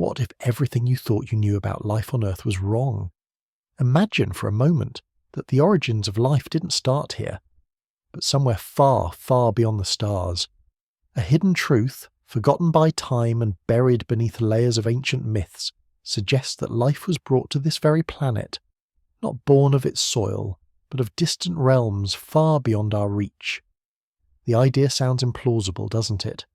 What if everything you thought you knew about life on Earth was wrong? Imagine for a moment that the origins of life didn't start here, but somewhere far, far beyond the stars. A hidden truth, forgotten by time and buried beneath layers of ancient myths, suggests that life was brought to this very planet, not born of its soil, but of distant realms far beyond our reach. The idea sounds implausible, doesn't it?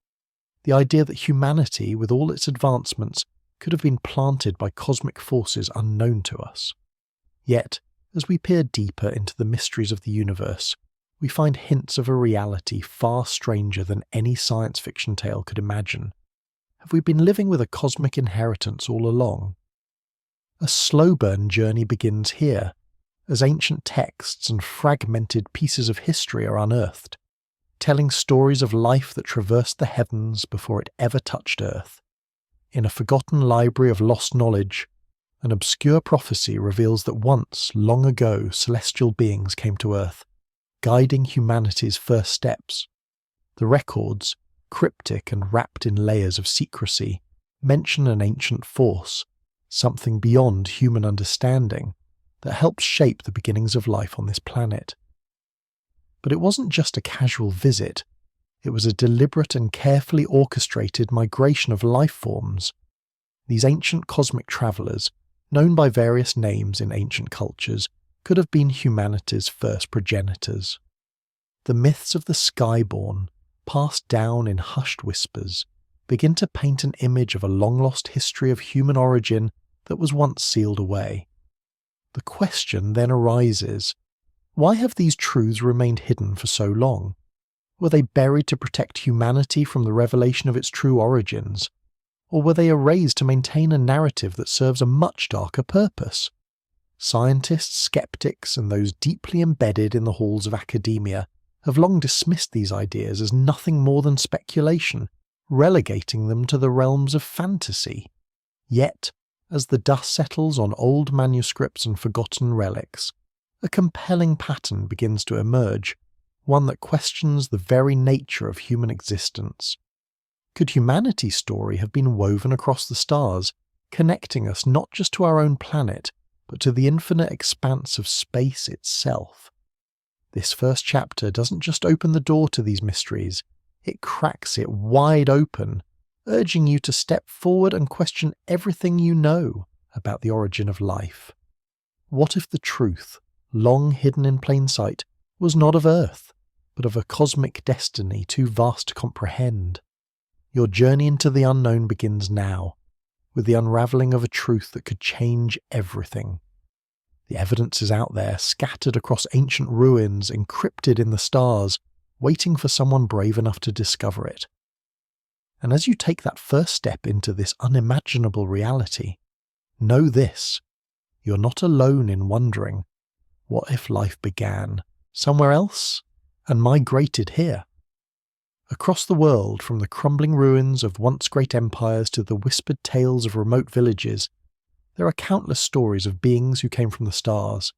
The idea that humanity, with all its advancements, could have been planted by cosmic forces unknown to us. Yet, as we peer deeper into the mysteries of the universe, we find hints of a reality far stranger than any science fiction tale could imagine. Have we been living with a cosmic inheritance all along? A slow burn journey begins here, as ancient texts and fragmented pieces of history are unearthed, telling stories of life that traversed the heavens before it ever touched Earth. In a forgotten library of lost knowledge, an obscure prophecy reveals that once, long ago, celestial beings came to Earth, guiding humanity's first steps. The records, cryptic and wrapped in layers of secrecy, mention an ancient force, something beyond human understanding, that helped shape the beginnings of life on this planet. But it wasn't just a casual visit, it was a deliberate and carefully orchestrated migration of life forms. These ancient cosmic travellers, known by various names in ancient cultures, could have been humanity's first progenitors. The myths of the skyborn, passed down in hushed whispers, begin to paint an image of a long-lost history of human origin that was once sealed away. The question then arises, why have these truths remained hidden for so long? Were they buried to protect humanity from the revelation of its true origins? Or were they erased to maintain a narrative that serves a much darker purpose? Scientists, skeptics, and those deeply embedded in the halls of academia have long dismissed these ideas as nothing more than speculation, relegating them to the realms of fantasy. Yet, as the dust settles on old manuscripts and forgotten relics, a compelling pattern begins to emerge, one that questions the very nature of human existence. Could humanity's story have been woven across the stars, connecting us not just to our own planet, but to the infinite expanse of space itself? This first chapter doesn't just open the door to these mysteries, it cracks it wide open, urging you to step forward and question everything you know about the origin of life. What if the truth, long hidden in plain sight, was not of Earth, but of a cosmic destiny too vast to comprehend? Your journey into the unknown begins now, with the unravelling of a truth that could change everything. The evidence is out there, scattered across ancient ruins, encrypted in the stars, waiting for someone brave enough to discover it. And as you take that first step into this unimaginable reality, know this: you're not alone in wondering, what if life began somewhere else and migrated here? Across the world, from the crumbling ruins of once great empires to the whispered tales of remote villages, there are countless stories of beings who came from the stars.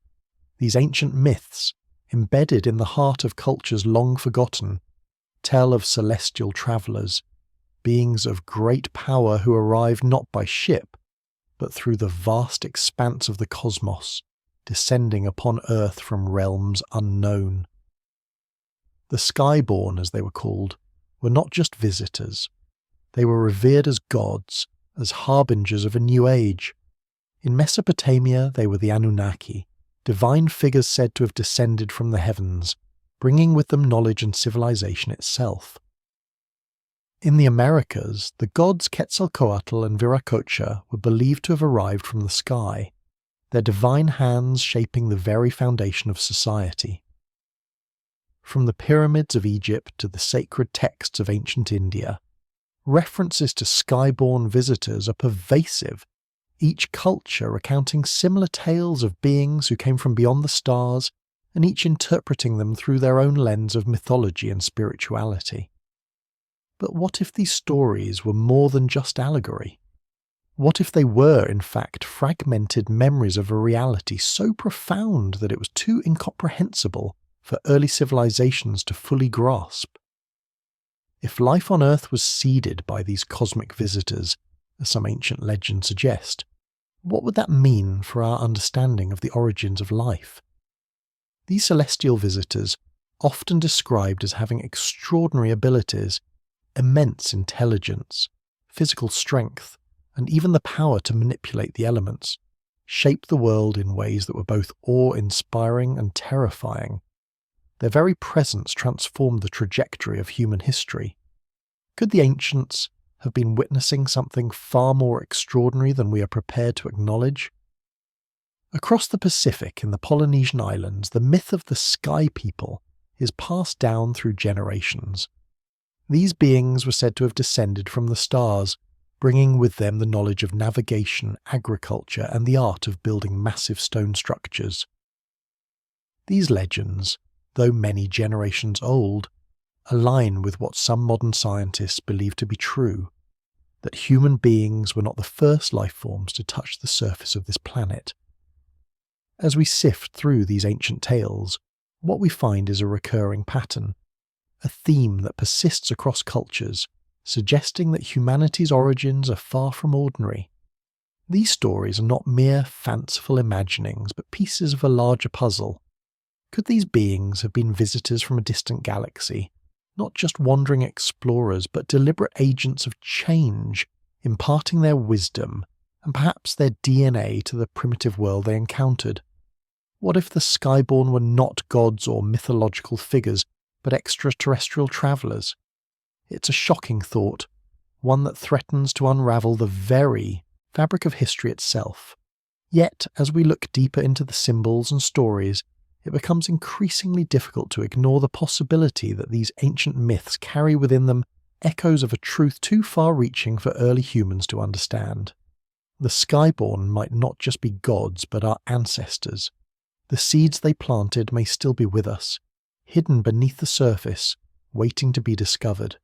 These ancient myths, embedded in the heart of cultures long forgotten, tell of celestial travellers, beings of great power who arrived not by ship, but through the vast expanse of the cosmos, descending upon Earth from realms unknown. The Skyborn, as they were called, were not just visitors. They were revered as gods, as harbingers of a new age. In Mesopotamia, they were the Anunnaki, divine figures said to have descended from the heavens, bringing with them knowledge and civilization itself. In the Americas, the gods Quetzalcoatl and Viracocha were believed to have arrived from the sky, their divine hands shaping the very foundation of society. From the pyramids of Egypt to the sacred texts of ancient India, references to skyborn visitors are pervasive, each culture recounting similar tales of beings who came from beyond the stars, and each interpreting them through their own lens of mythology and spirituality. But what if these stories were more than just allegory? What if they were, in fact, fragmented memories of a reality so profound that it was too incomprehensible for early civilizations to fully grasp? If life on Earth was seeded by these cosmic visitors, as some ancient legends suggest, what would that mean for our understanding of the origins of life? These celestial visitors, often described as having extraordinary abilities, immense intelligence, physical strength, and even the power to manipulate the elements, shaped the world in ways that were both awe-inspiring and terrifying. Their very presence transformed the trajectory of human history. Could the ancients have been witnessing something far more extraordinary than we are prepared to acknowledge? Across the Pacific in the Polynesian islands, the myth of the Sky People is passed down through generations. These beings were said to have descended from the stars, bringing with them the knowledge of navigation, agriculture, and the art of building massive stone structures. These legends, though many generations old, align with what some modern scientists believe to be true, that human beings were not the first life forms to touch the surface of this planet. As we sift through these ancient tales, what we find is a recurring pattern, a theme that persists across cultures, suggesting that humanity's origins are far from ordinary. These stories are not mere fanciful imaginings, but pieces of a larger puzzle. Could these beings have been visitors from a distant galaxy, not just wandering explorers, but deliberate agents of change, imparting their wisdom and perhaps their DNA to the primitive world they encountered? What if the Skyborn were not gods or mythological figures, but extraterrestrial travellers? It's a shocking thought, one that threatens to unravel the very fabric of history itself. Yet, as we look deeper into the symbols and stories, it becomes increasingly difficult to ignore the possibility that these ancient myths carry within them echoes of a truth too far-reaching for early humans to understand. The Skyborn might not just be gods, but our ancestors. The seeds they planted may still be with us, hidden beneath the surface, waiting to be discovered.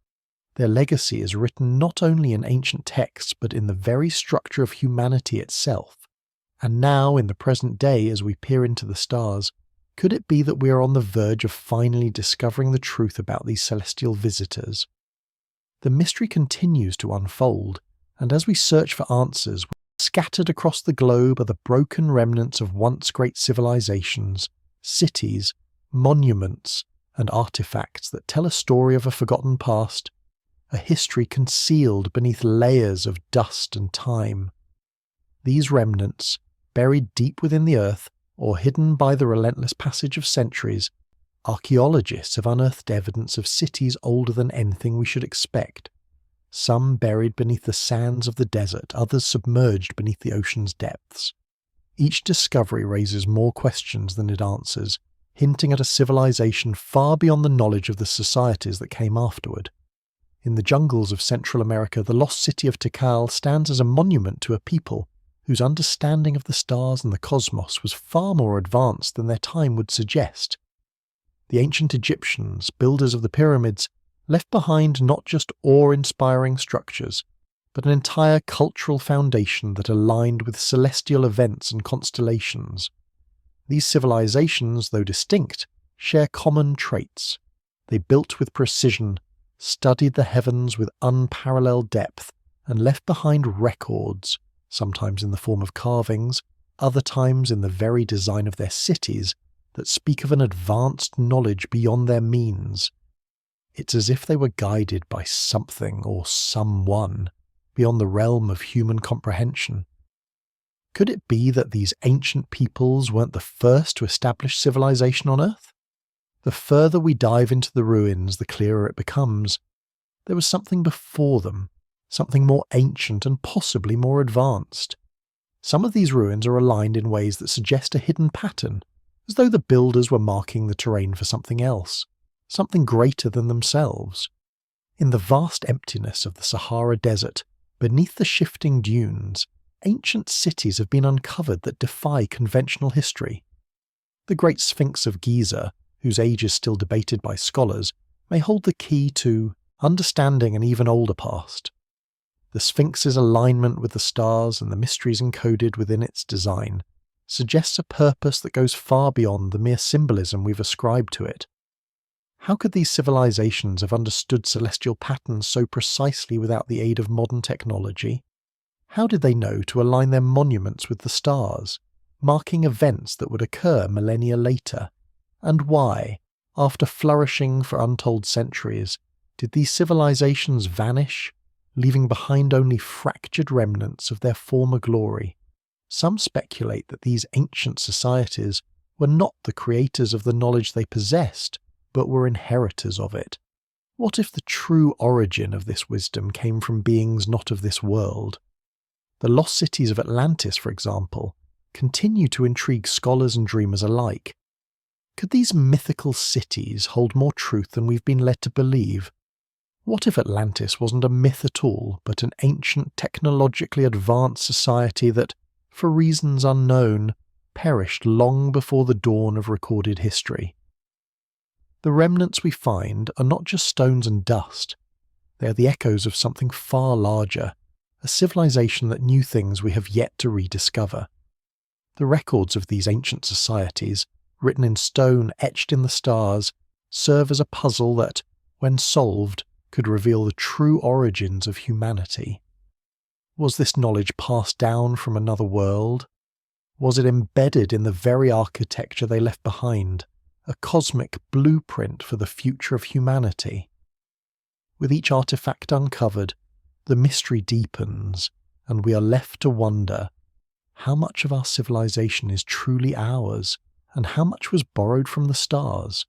Their legacy is written not only in ancient texts, but in the very structure of humanity itself. And now, in the present day, as we peer into the stars, could it be that we are on the verge of finally discovering the truth about these celestial visitors? The mystery continues to unfold, and as we search for answers, scattered across the globe are the broken remnants of once great civilizations, cities, monuments, and artifacts that tell a story of a forgotten past, a history concealed beneath layers of dust and time. These remnants, buried deep within the earth, or hidden by the relentless passage of centuries, archaeologists have unearthed evidence of cities older than anything we should expect. Some buried beneath the sands of the desert, others submerged beneath the ocean's depths. Each discovery raises more questions than it answers, hinting at a civilization far beyond the knowledge of the societies that came afterward. In the jungles of Central America, the lost city of Tikal stands as a monument to a people whose understanding of the stars and the cosmos was far more advanced than their time would suggest. The ancient Egyptians, builders of the pyramids, left behind not just awe-inspiring structures, but an entire cultural foundation that aligned with celestial events and constellations. These civilizations, though distinct, share common traits. They built with precision, studied the heavens with unparalleled depth, and left behind records, sometimes in the form of carvings, other times in the very design of their cities, that speak of an advanced knowledge beyond their means. It's as if they were guided by something or someone beyond the realm of human comprehension. Could it be that these ancient peoples weren't the first to establish civilization on Earth? The further we dive into the ruins, the clearer it becomes. There was something before them, something more ancient and possibly more advanced. Some of these ruins are aligned in ways that suggest a hidden pattern, as though the builders were marking the terrain for something else, something greater than themselves. In the vast emptiness of the Sahara Desert, beneath the shifting dunes, ancient cities have been uncovered that defy conventional history. The Great Sphinx of Giza, whose age is still debated by scholars, may hold the key to understanding an even older past. The Sphinx's alignment with the stars and the mysteries encoded within its design suggests a purpose that goes far beyond the mere symbolism we've ascribed to it. How could these civilizations have understood celestial patterns so precisely without the aid of modern technology? How did they know to align their monuments with the stars, marking events that would occur millennia later? And why, after flourishing for untold centuries, did these civilizations vanish, leaving behind only fractured remnants of their former glory? Some speculate that these ancient societies were not the creators of the knowledge they possessed, but were inheritors of it. What if the true origin of this wisdom came from beings not of this world? The lost cities of Atlantis, for example, continue to intrigue scholars and dreamers alike. Could these mythical cities hold more truth than we've been led to believe? What if Atlantis wasn't a myth at all, but an ancient, technologically advanced society that, for reasons unknown, perished long before the dawn of recorded history? The remnants we find are not just stones and dust. They are the echoes of something far larger, a civilization that knew things we have yet to rediscover. The records of these ancient societies, written in stone etched in the stars, serve as a puzzle that, when solved, could reveal the true origins of humanity. Was this knowledge passed down from another world? Was it embedded in the very architecture they left behind, a cosmic blueprint for the future of humanity? With each artifact uncovered, the mystery deepens, and we are left to wonder how much of our civilization is truly ours, and how much was borrowed from the stars.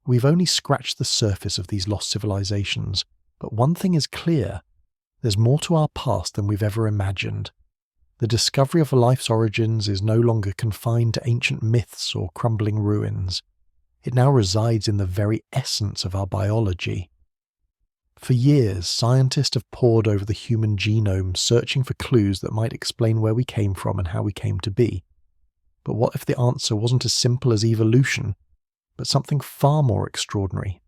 We've only scratched the surface of these lost civilizations, but one thing is clear: there's more to our past than we've ever imagined. The discovery of life's origins is no longer confined to ancient myths or crumbling ruins. It now resides in the very essence of our biology. For years, scientists have pored over the human genome, searching for clues that might explain where we came from and how we came to be. But what if the answer wasn't as simple as evolution, but something far more extraordinary?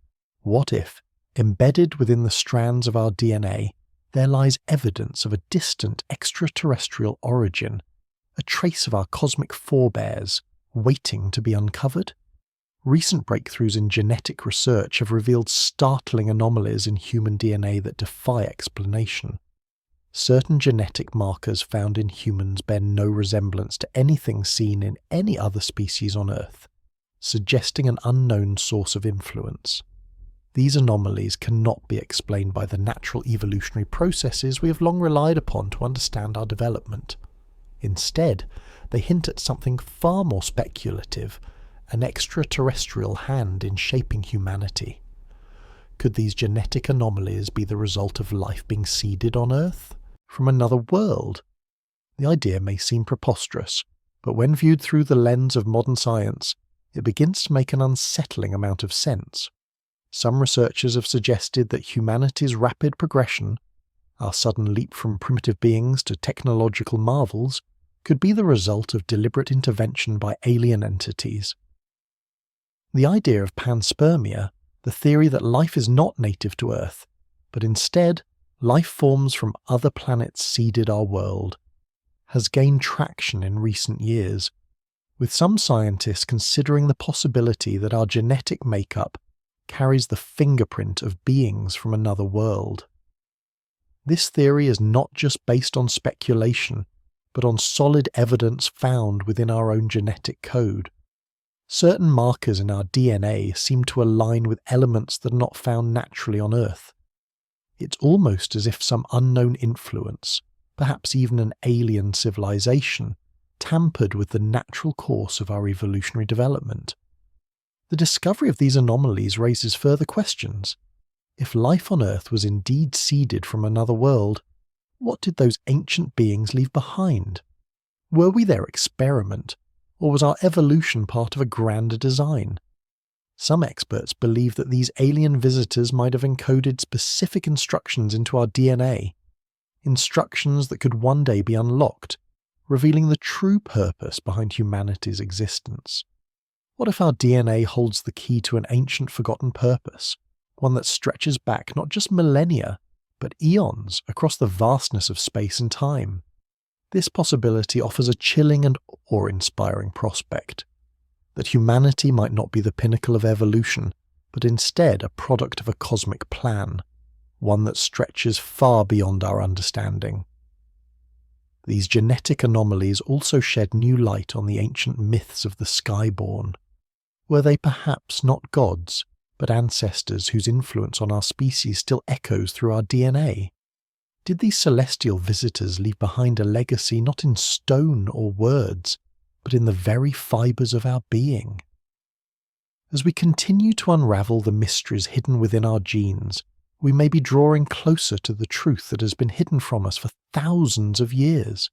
What if, embedded within the strands of our DNA, there lies evidence of a distant extraterrestrial origin, a trace of our cosmic forebears, waiting to be uncovered? Recent breakthroughs in genetic research have revealed startling anomalies in human DNA that defy explanation. Certain genetic markers found in humans bear no resemblance to anything seen in any other species on Earth, suggesting an unknown source of influence. These anomalies cannot be explained by the natural evolutionary processes we have long relied upon to understand our development. Instead, they hint at something far more speculative: an extraterrestrial hand in shaping humanity. Could these genetic anomalies be the result of life being seeded on Earth from another world? The idea may seem preposterous, but when viewed through the lens of modern science, it begins to make an unsettling amount of sense. Some researchers have suggested that humanity's rapid progression, our sudden leap from primitive beings to technological marvels, could be the result of deliberate intervention by alien entities. The idea of panspermia, the theory that life is not native to Earth, but instead life forms from other planets seeded our world, has gained traction in recent years, with some scientists considering the possibility that our genetic makeup carries the fingerprint of beings from another world. This theory is not just based on speculation, but on solid evidence found within our own genetic code. Certain markers in our DNA seem to align with elements that are not found naturally on Earth. It's almost as if some unknown influence, perhaps even an alien civilization, tampered with the natural course of our evolutionary development. The discovery of these anomalies raises further questions. If life on Earth was indeed seeded from another world, what did those ancient beings leave behind? Were we their experiment, or was our evolution part of a grander design? Some experts believe that these alien visitors might have encoded specific instructions into our DNA, instructions that could one day be unlocked, revealing the true purpose behind humanity's existence. What if our DNA holds the key to an ancient forgotten purpose, one that stretches back not just millennia, but eons across the vastness of space and time? This possibility offers a chilling and awe-inspiring prospect, that humanity might not be the pinnacle of evolution, but instead a product of a cosmic plan, one that stretches far beyond our understanding. These genetic anomalies also shed new light on the ancient myths of the skyborn. Were they perhaps not gods, but ancestors whose influence on our species still echoes through our DNA? Did these celestial visitors leave behind a legacy not in stone or words, but in the very fibres of our being? As we continue to unravel the mysteries hidden within our genes, we may be drawing closer to the truth that has been hidden from us for thousands of years.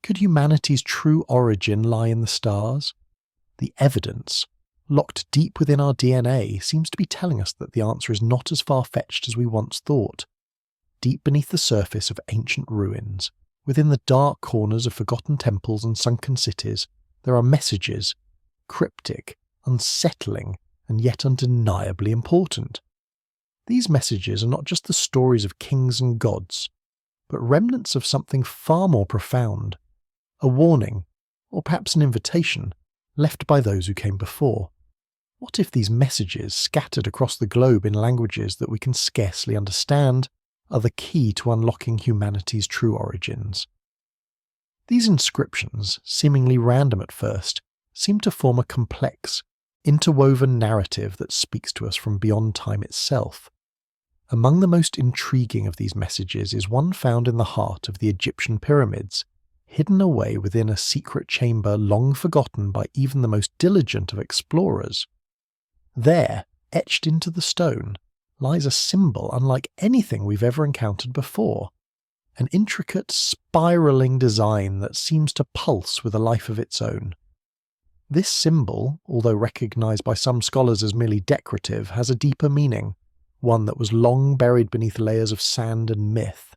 Could humanity's true origin lie in the stars? The evidence, locked deep within our DNA, seems to be telling us that the answer is not as far-fetched as we once thought. Deep beneath the surface of ancient ruins, within the dark corners of forgotten temples and sunken cities, there are messages, cryptic, unsettling, and yet undeniably important. These messages are not just the stories of kings and gods, but remnants of something far more profound, a warning, or perhaps an invitation, left by those who came before. What if these messages, scattered across the globe in languages that we can scarcely understand, are the key to unlocking humanity's true origins? These inscriptions, seemingly random at first, seem to form a complex, interwoven narrative that speaks to us from beyond time itself. Among the most intriguing of these messages is one found in the heart of the Egyptian pyramids, hidden away within a secret chamber long forgotten by even the most diligent of explorers. There, etched into the stone, lies a symbol unlike anything we've ever encountered before, an intricate, spiralling design that seems to pulse with a life of its own. This symbol, although recognized by some scholars as merely decorative, has a deeper meaning, one that was long buried beneath layers of sand and myth.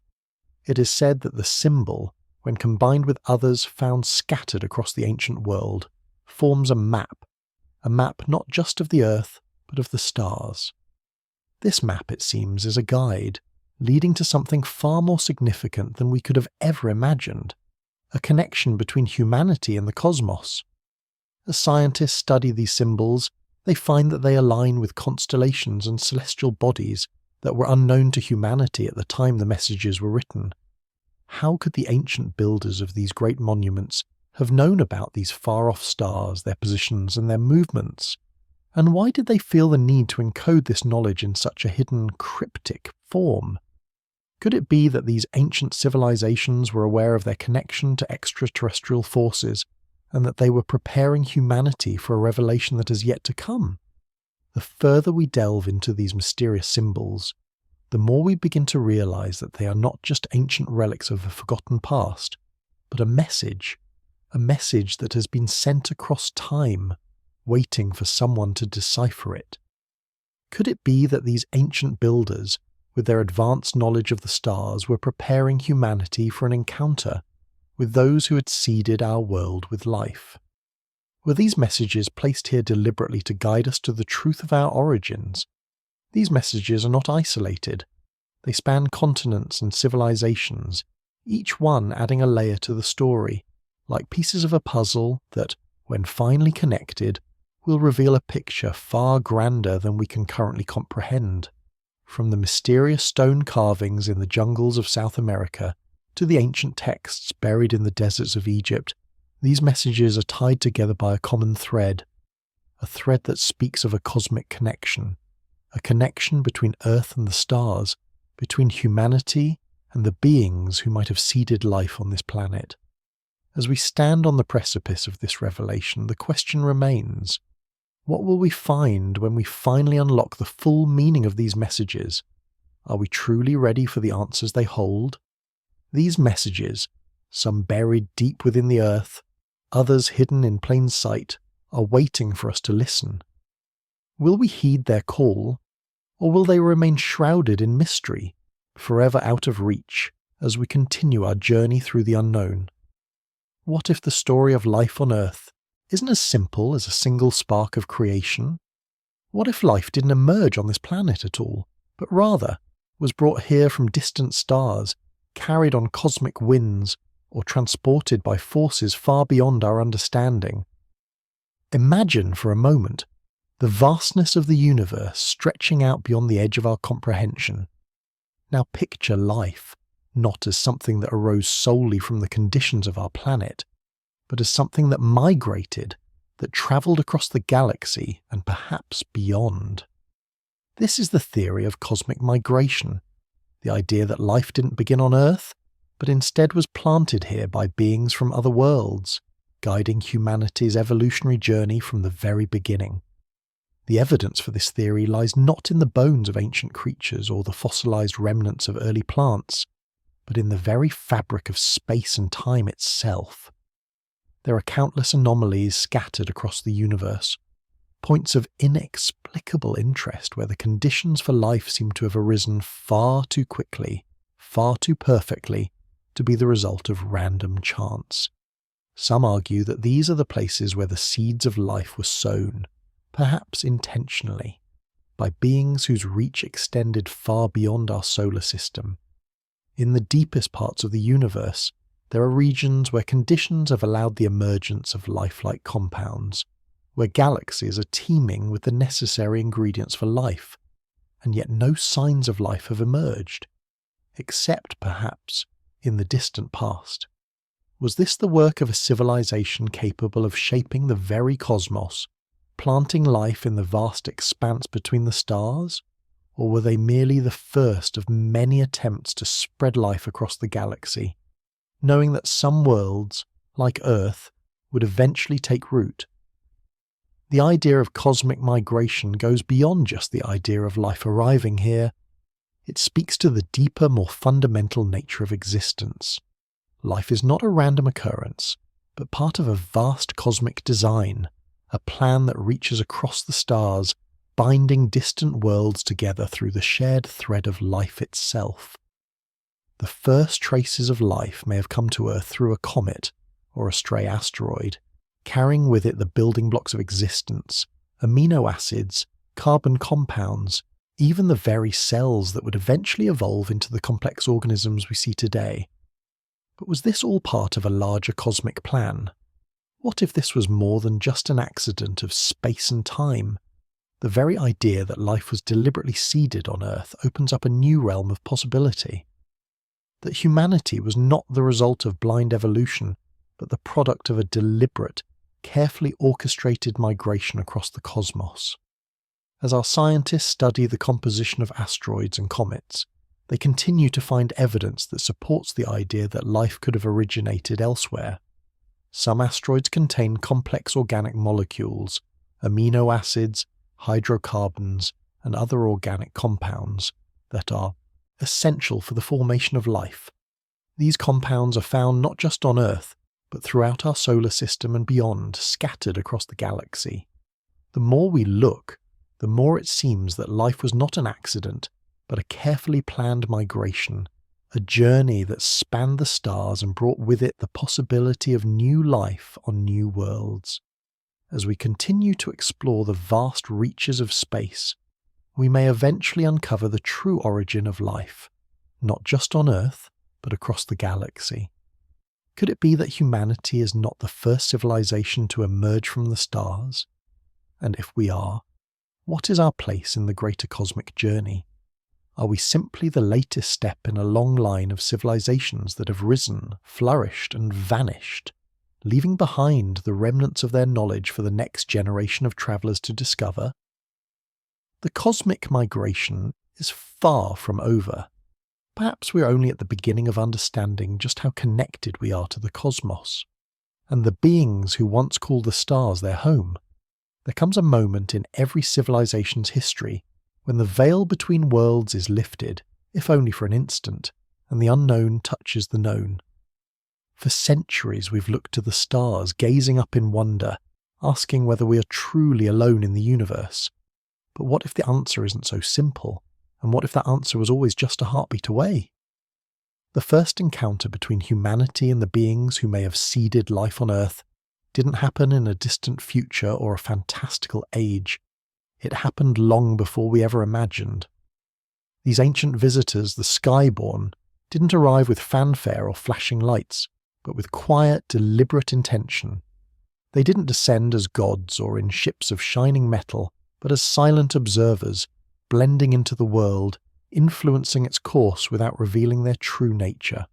It is said that the symbol, when combined with others found scattered across the ancient world, forms a map not just of the earth, but of the stars. This map, it seems, is a guide, leading to something far more significant than we could have ever imagined, a connection between humanity and the cosmos. As scientists study these symbols, they find that they align with constellations and celestial bodies that were unknown to humanity at the time the messages were written. How could the ancient builders of these great monuments have known about these far-off stars, their positions, and their movements? And why did they feel the need to encode this knowledge in such a hidden, cryptic form? Could it be that these ancient civilizations were aware of their connection to extraterrestrial forces, and that they were preparing humanity for a revelation that has yet to come? The further we delve into these mysterious symbols, the more we begin to realize that they are not just ancient relics of a forgotten past, but a message that has been sent across time, waiting for someone to decipher it. Could it be that these ancient builders, with their advanced knowledge of the stars, were preparing humanity for an encounter with those who had seeded our world with life? Were these messages placed here deliberately to guide us to the truth of our origins? These messages are not isolated. They span continents and civilizations, each one adding a layer to the story, like pieces of a puzzle that, when finally connected, will reveal a picture far grander than we can currently comprehend. From the mysterious stone carvings in the jungles of South America to the ancient texts buried in the deserts of Egypt, these messages are tied together by a common thread, a thread that speaks of a cosmic connection, a connection between Earth and the stars, between humanity and the beings who might have seeded life on this planet. As we stand on the precipice of this revelation, the question remains: what will we find when we finally unlock the full meaning of these messages? Are we truly ready for the answers they hold? These messages, some buried deep within the earth, others hidden in plain sight, are waiting for us to listen. Will we heed their call, or will they remain shrouded in mystery, forever out of reach, as we continue our journey through the unknown? What if the story of life on Earth isn't as simple as a single spark of creation? What if life didn't emerge on this planet at all, but rather was brought here from distant stars, carried on cosmic winds, or transported by forces far beyond our understanding? Imagine for a moment the vastness of the universe stretching out beyond the edge of our comprehension. Now picture life, not as something that arose solely from the conditions of our planet, but as something that migrated, that travelled across the galaxy and perhaps beyond. This is the theory of cosmic migration, the idea that life didn't begin on Earth, but instead was planted here by beings from other worlds, guiding humanity's evolutionary journey from the very beginning. The evidence for this theory lies not in the bones of ancient creatures or the fossilized remnants of early plants, but in the very fabric of space and time itself. There are countless anomalies scattered across the universe, points of inexplicable interest where the conditions for life seem to have arisen far too quickly, far too perfectly, to be the result of random chance. Some argue that these are the places where the seeds of life were sown, perhaps intentionally, by beings whose reach extended far beyond our solar system. In the deepest parts of the universe, there are regions where conditions have allowed the emergence of lifelike compounds, where galaxies are teeming with the necessary ingredients for life, and yet no signs of life have emerged, except perhaps in the distant past. Was this the work of a civilization capable of shaping the very cosmos, planting life in the vast expanse between the stars? Or were they merely the first of many attempts to spread life across the galaxy, knowing that some worlds, like Earth, would eventually take root? The idea of cosmic migration goes beyond just the idea of life arriving here. It speaks to the deeper, more fundamental nature of existence. Life is not a random occurrence, but part of a vast cosmic design, a plan that reaches across the stars, binding distant worlds together through the shared thread of life itself. The first traces of life may have come to Earth through a comet or a stray asteroid, carrying with it the building blocks of existence, amino acids, carbon compounds, even the very cells that would eventually evolve into the complex organisms we see today. But was this all part of a larger cosmic plan? What if this was more than just an accident of space and time? The very idea that life was deliberately seeded on Earth opens up a new realm of possibility. That humanity was not the result of blind evolution, but the product of a deliberate, carefully orchestrated migration across the cosmos. As our scientists study the composition of asteroids and comets, they continue to find evidence that supports the idea that life could have originated elsewhere. Some asteroids contain complex organic molecules, amino acids, hydrocarbons, and other organic compounds that are essential for the formation of life. These compounds are found not just on Earth, but throughout our solar system and beyond, scattered across the galaxy. The more we look, the more it seems that life was not an accident, but a carefully planned migration, a journey that spanned the stars and brought with it the possibility of new life on new worlds. As we continue to explore the vast reaches of space, we may eventually uncover the true origin of life, not just on Earth, but across the galaxy. Could it be that humanity is not the first civilization to emerge from the stars? And if we are, what is our place in the greater cosmic journey? Are we simply the latest step in a long line of civilizations that have risen, flourished, and vanished, leaving behind the remnants of their knowledge for the next generation of travellers to discover? The cosmic migration is far from over. Perhaps we're only at the beginning of understanding just how connected we are to the cosmos, and the beings who once called the stars their home. There comes a moment in every civilization's history when the veil between worlds is lifted, if only for an instant, and the unknown touches the known. For centuries we've looked to the stars, gazing up in wonder, asking whether we are truly alone in the universe. But what if the answer isn't so simple? And what if that answer was always just a heartbeat away? The first encounter between humanity and the beings who may have seeded life on Earth didn't happen in a distant future or a fantastical age. It happened long before we ever imagined. These ancient visitors, the skyborn, didn't arrive with fanfare or flashing lights, but with quiet, deliberate intention. They didn't descend as gods or in ships of shining metal, but as silent observers, blending into the world, influencing its course without revealing their true nature.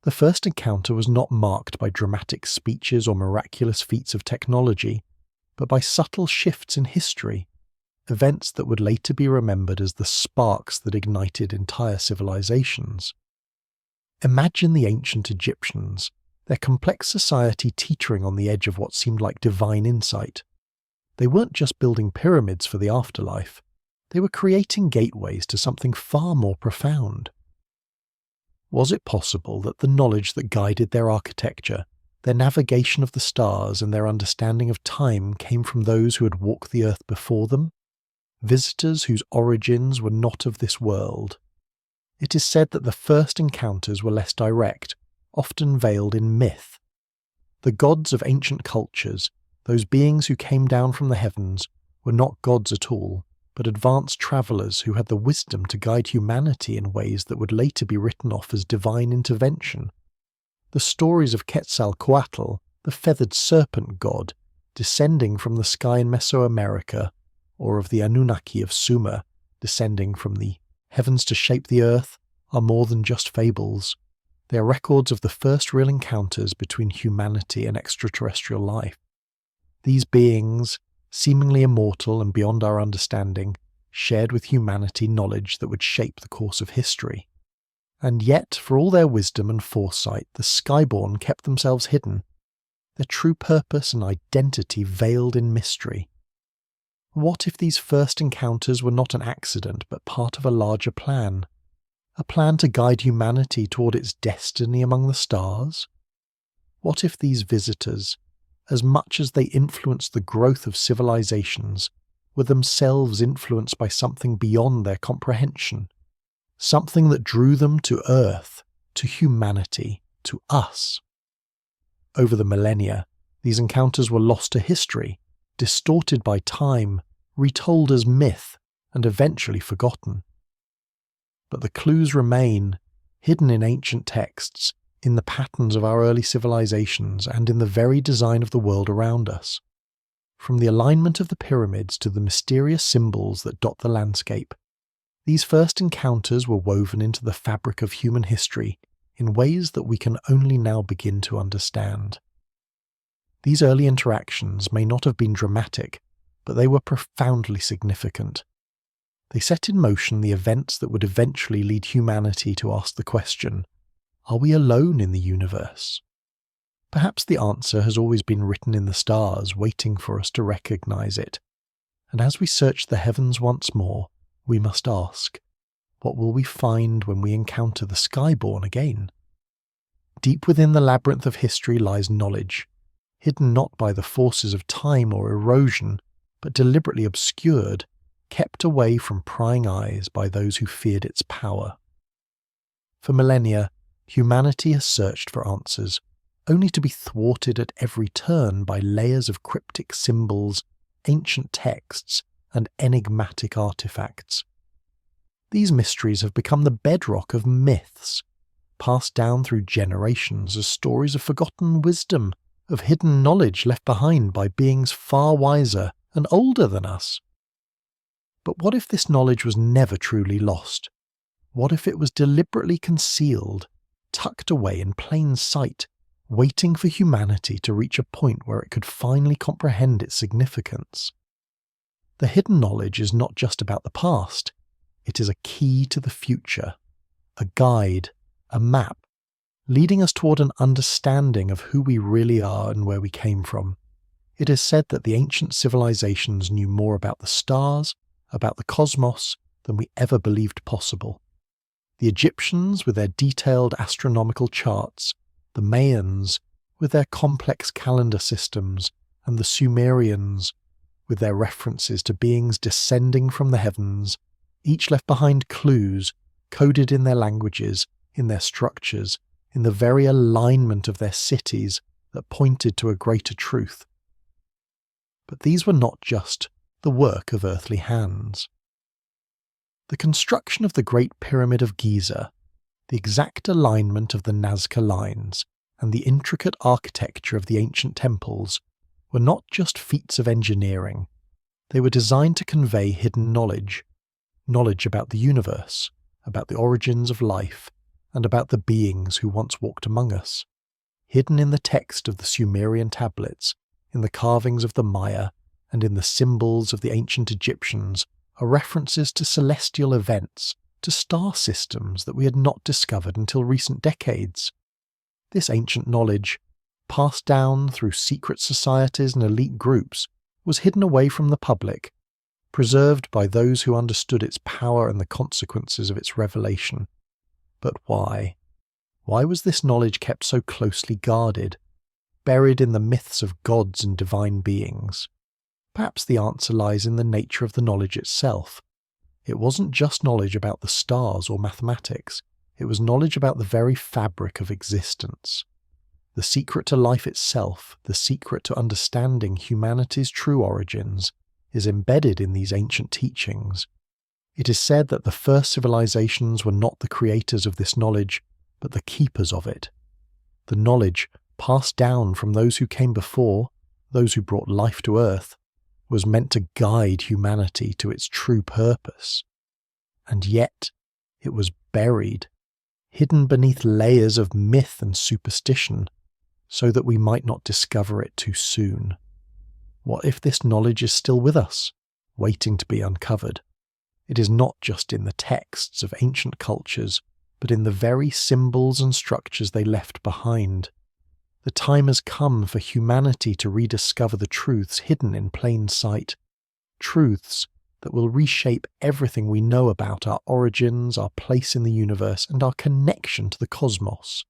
The first encounter was not marked by dramatic speeches or miraculous feats of technology, but by subtle shifts in history, events that would later be remembered as the sparks that ignited entire civilizations. Imagine the ancient Egyptians, their complex society teetering on the edge of what seemed like divine insight. They weren't just building pyramids for the afterlife, they were creating gateways to something far more profound. Was it possible that the knowledge that guided their architecture, their navigation of the stars, and their understanding of time came from those who had walked the earth before them? Visitors whose origins were not of this world. It is said that the first encounters were less direct, often veiled in myth. The gods of ancient cultures, those beings who came down from the heavens, were not gods at all, but advanced travellers who had the wisdom to guide humanity in ways that would later be written off as divine intervention. The stories of Quetzalcoatl, the feathered serpent god, descending from the sky in Mesoamerica, or of the Anunnaki of Sumer, descending from the heavens to shape the earth, are more than just fables. They are records of the first real encounters between humanity and extraterrestrial life. These beings, seemingly immortal and beyond our understanding, shared with humanity knowledge that would shape the course of history. And yet, for all their wisdom and foresight, the Skyborn kept themselves hidden, their true purpose and identity veiled in mystery. What if these first encounters were not an accident but part of a larger plan? A plan to guide humanity toward its destiny among the stars? What if these visitors, as much as they influenced the growth of civilizations, were themselves influenced by something beyond their comprehension? Something that drew them to Earth, to humanity, to us. Over the millennia, these encounters were lost to history, distorted by time, retold as myth, and eventually forgotten. But the clues remain, hidden in ancient texts, in the patterns of our early civilizations, and in the very design of the world around us. From the alignment of the pyramids to the mysterious symbols that dot the landscape, these first encounters were woven into the fabric of human history in ways that we can only now begin to understand. These early interactions may not have been dramatic, but they were profoundly significant. They set in motion the events that would eventually lead humanity to ask the question, are we alone in the universe? Perhaps the answer has always been written in the stars, waiting for us to recognize it. And as we search the heavens once more, we must ask, what will we find when we encounter the Skyborn again? Deep within the labyrinth of history lies knowledge, hidden not by the forces of time or erosion, but deliberately obscured, kept away from prying eyes by those who feared its power. For millennia, humanity has searched for answers, only to be thwarted at every turn by layers of cryptic symbols, ancient texts, and enigmatic artifacts. These mysteries have become the bedrock of myths, passed down through generations as stories of forgotten wisdom, of hidden knowledge left behind by beings far wiser and older than us. But what if this knowledge was never truly lost? What if it was deliberately concealed, tucked away in plain sight, waiting for humanity to reach a point where it could finally comprehend its significance? The hidden knowledge is not just about the past, it is a key to the future, a guide, a map, leading us toward an understanding of who we really are and where we came from. It is said that the ancient civilizations knew more about the stars, about the cosmos, than we ever believed possible. The Egyptians with their detailed astronomical charts, the Mayans with their complex calendar systems, and the Sumerians with their references to beings descending from the heavens, each left behind clues coded in their languages, in their structures, in the very alignment of their cities that pointed to a greater truth. But these were not just the work of earthly hands. The construction of the Great Pyramid of Giza, the exact alignment of the Nazca lines, and the intricate architecture of the ancient temples were not just feats of engineering. They were designed to convey hidden knowledge, knowledge about the universe, about the origins of life, and about the beings who once walked among us. Hidden in the text of the Sumerian tablets, in the carvings of the Maya, and in the symbols of the ancient Egyptians are references to celestial events, to star systems that we had not discovered until recent decades. This ancient knowledge, passed down through secret societies and elite groups, was hidden away from the public, preserved by those who understood its power and the consequences of its revelation. But why? Why was this knowledge kept so closely guarded, buried in the myths of gods and divine beings? Perhaps the answer lies in the nature of the knowledge itself. It wasn't just knowledge about the stars or mathematics, it was knowledge about the very fabric of existence. The secret to life itself, the secret to understanding humanity's true origins, is embedded in these ancient teachings. It is said that the first civilizations were not the creators of this knowledge, but the keepers of it. The knowledge, passed down from those who came before, those who brought life to earth, was meant to guide humanity to its true purpose. And yet, it was buried, hidden beneath layers of myth and superstition, so that we might not discover it too soon. What if this knowledge is still with us, waiting to be uncovered? It is not just in the texts of ancient cultures, but in the very symbols and structures they left behind. The time has come for humanity to rediscover the truths hidden in plain sight, truths that will reshape everything we know about our origins, our place in the universe, and our connection to the cosmos.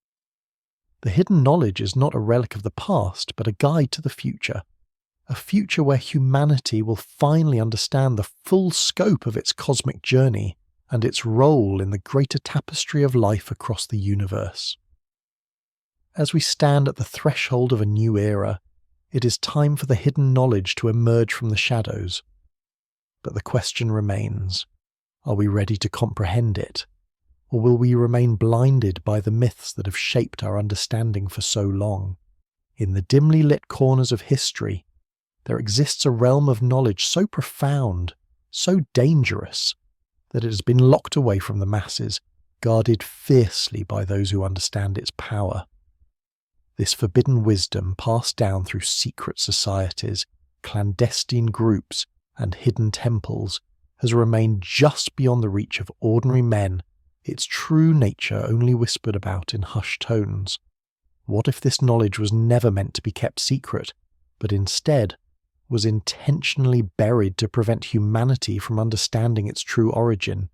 The hidden knowledge is not a relic of the past, but a guide to the future. A future where humanity will finally understand the full scope of its cosmic journey and its role in the greater tapestry of life across the universe. As we stand at the threshold of a new era, it is time for the hidden knowledge to emerge from the shadows. But the question remains, are we ready to comprehend it? Or will we remain blinded by the myths that have shaped our understanding for so long? In the dimly lit corners of history, there exists a realm of knowledge so profound, so dangerous, that it has been locked away from the masses, guarded fiercely by those who understand its power. This forbidden wisdom, passed down through secret societies, clandestine groups, and hidden temples, has remained just beyond the reach of ordinary men, its true nature only whispered about in hushed tones. What if this knowledge was never meant to be kept secret, but instead was intentionally buried to prevent humanity from understanding its true origin?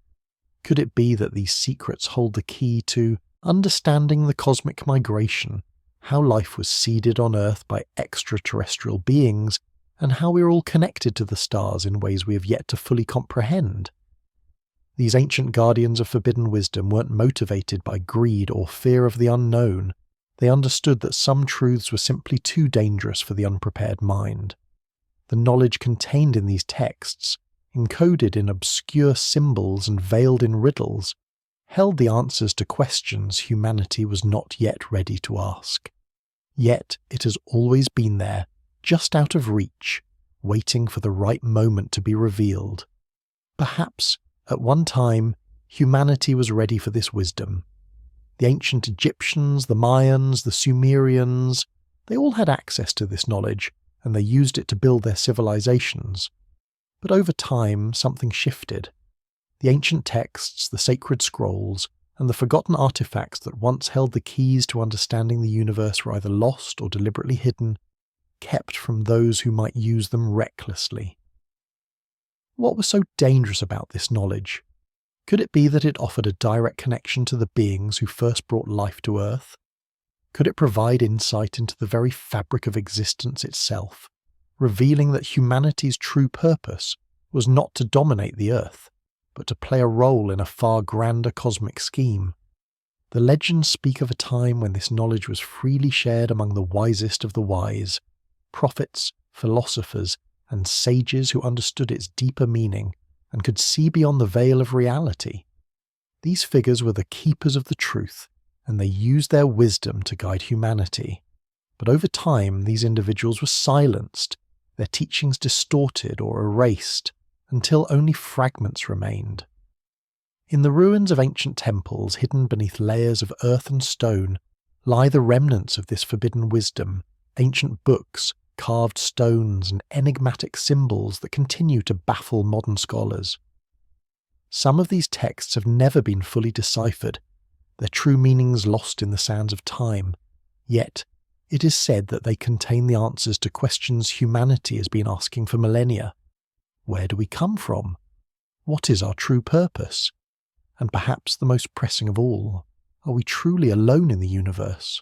Could it be that these secrets hold the key to understanding the cosmic migration, how life was seeded on Earth by extraterrestrial beings, and how we are all connected to the stars in ways we have yet to fully comprehend? These ancient guardians of forbidden wisdom weren't motivated by greed or fear of the unknown. They understood that some truths were simply too dangerous for the unprepared mind. The knowledge contained in these texts, encoded in obscure symbols and veiled in riddles, held the answers to questions humanity was not yet ready to ask. Yet it has always been there, just out of reach, waiting for the right moment to be revealed. Perhaps, at one time, humanity was ready for this wisdom. The ancient Egyptians, the Mayans, the Sumerians, they all had access to this knowledge, and they used it to build their civilizations. But over time, something shifted. The ancient texts, the sacred scrolls, and the forgotten artifacts that once held the keys to understanding the universe were either lost or deliberately hidden, kept from those who might use them recklessly. What was so dangerous about this knowledge? Could it be that it offered a direct connection to the beings who first brought life to Earth? Could it provide insight into the very fabric of existence itself, revealing that humanity's true purpose was not to dominate the Earth, but to play a role in a far grander cosmic scheme? The legends speak of a time when this knowledge was freely shared among the wisest of the wise, prophets, philosophers, and sages who understood its deeper meaning and could see beyond the veil of reality. These figures were the keepers of the truth, and they used their wisdom to guide humanity. But over time, these individuals were silenced, their teachings distorted or erased, until only fragments remained. In the ruins of ancient temples hidden beneath layers of earth and stone lie the remnants of this forbidden wisdom, ancient books, carved stones, and enigmatic symbols that continue to baffle modern scholars. Some of these texts have never been fully deciphered, their true meanings lost in the sands of time, yet it is said that they contain the answers to questions humanity has been asking for millennia. Where do we come from? What is our true purpose? And perhaps the most pressing of all, are we truly alone in the universe?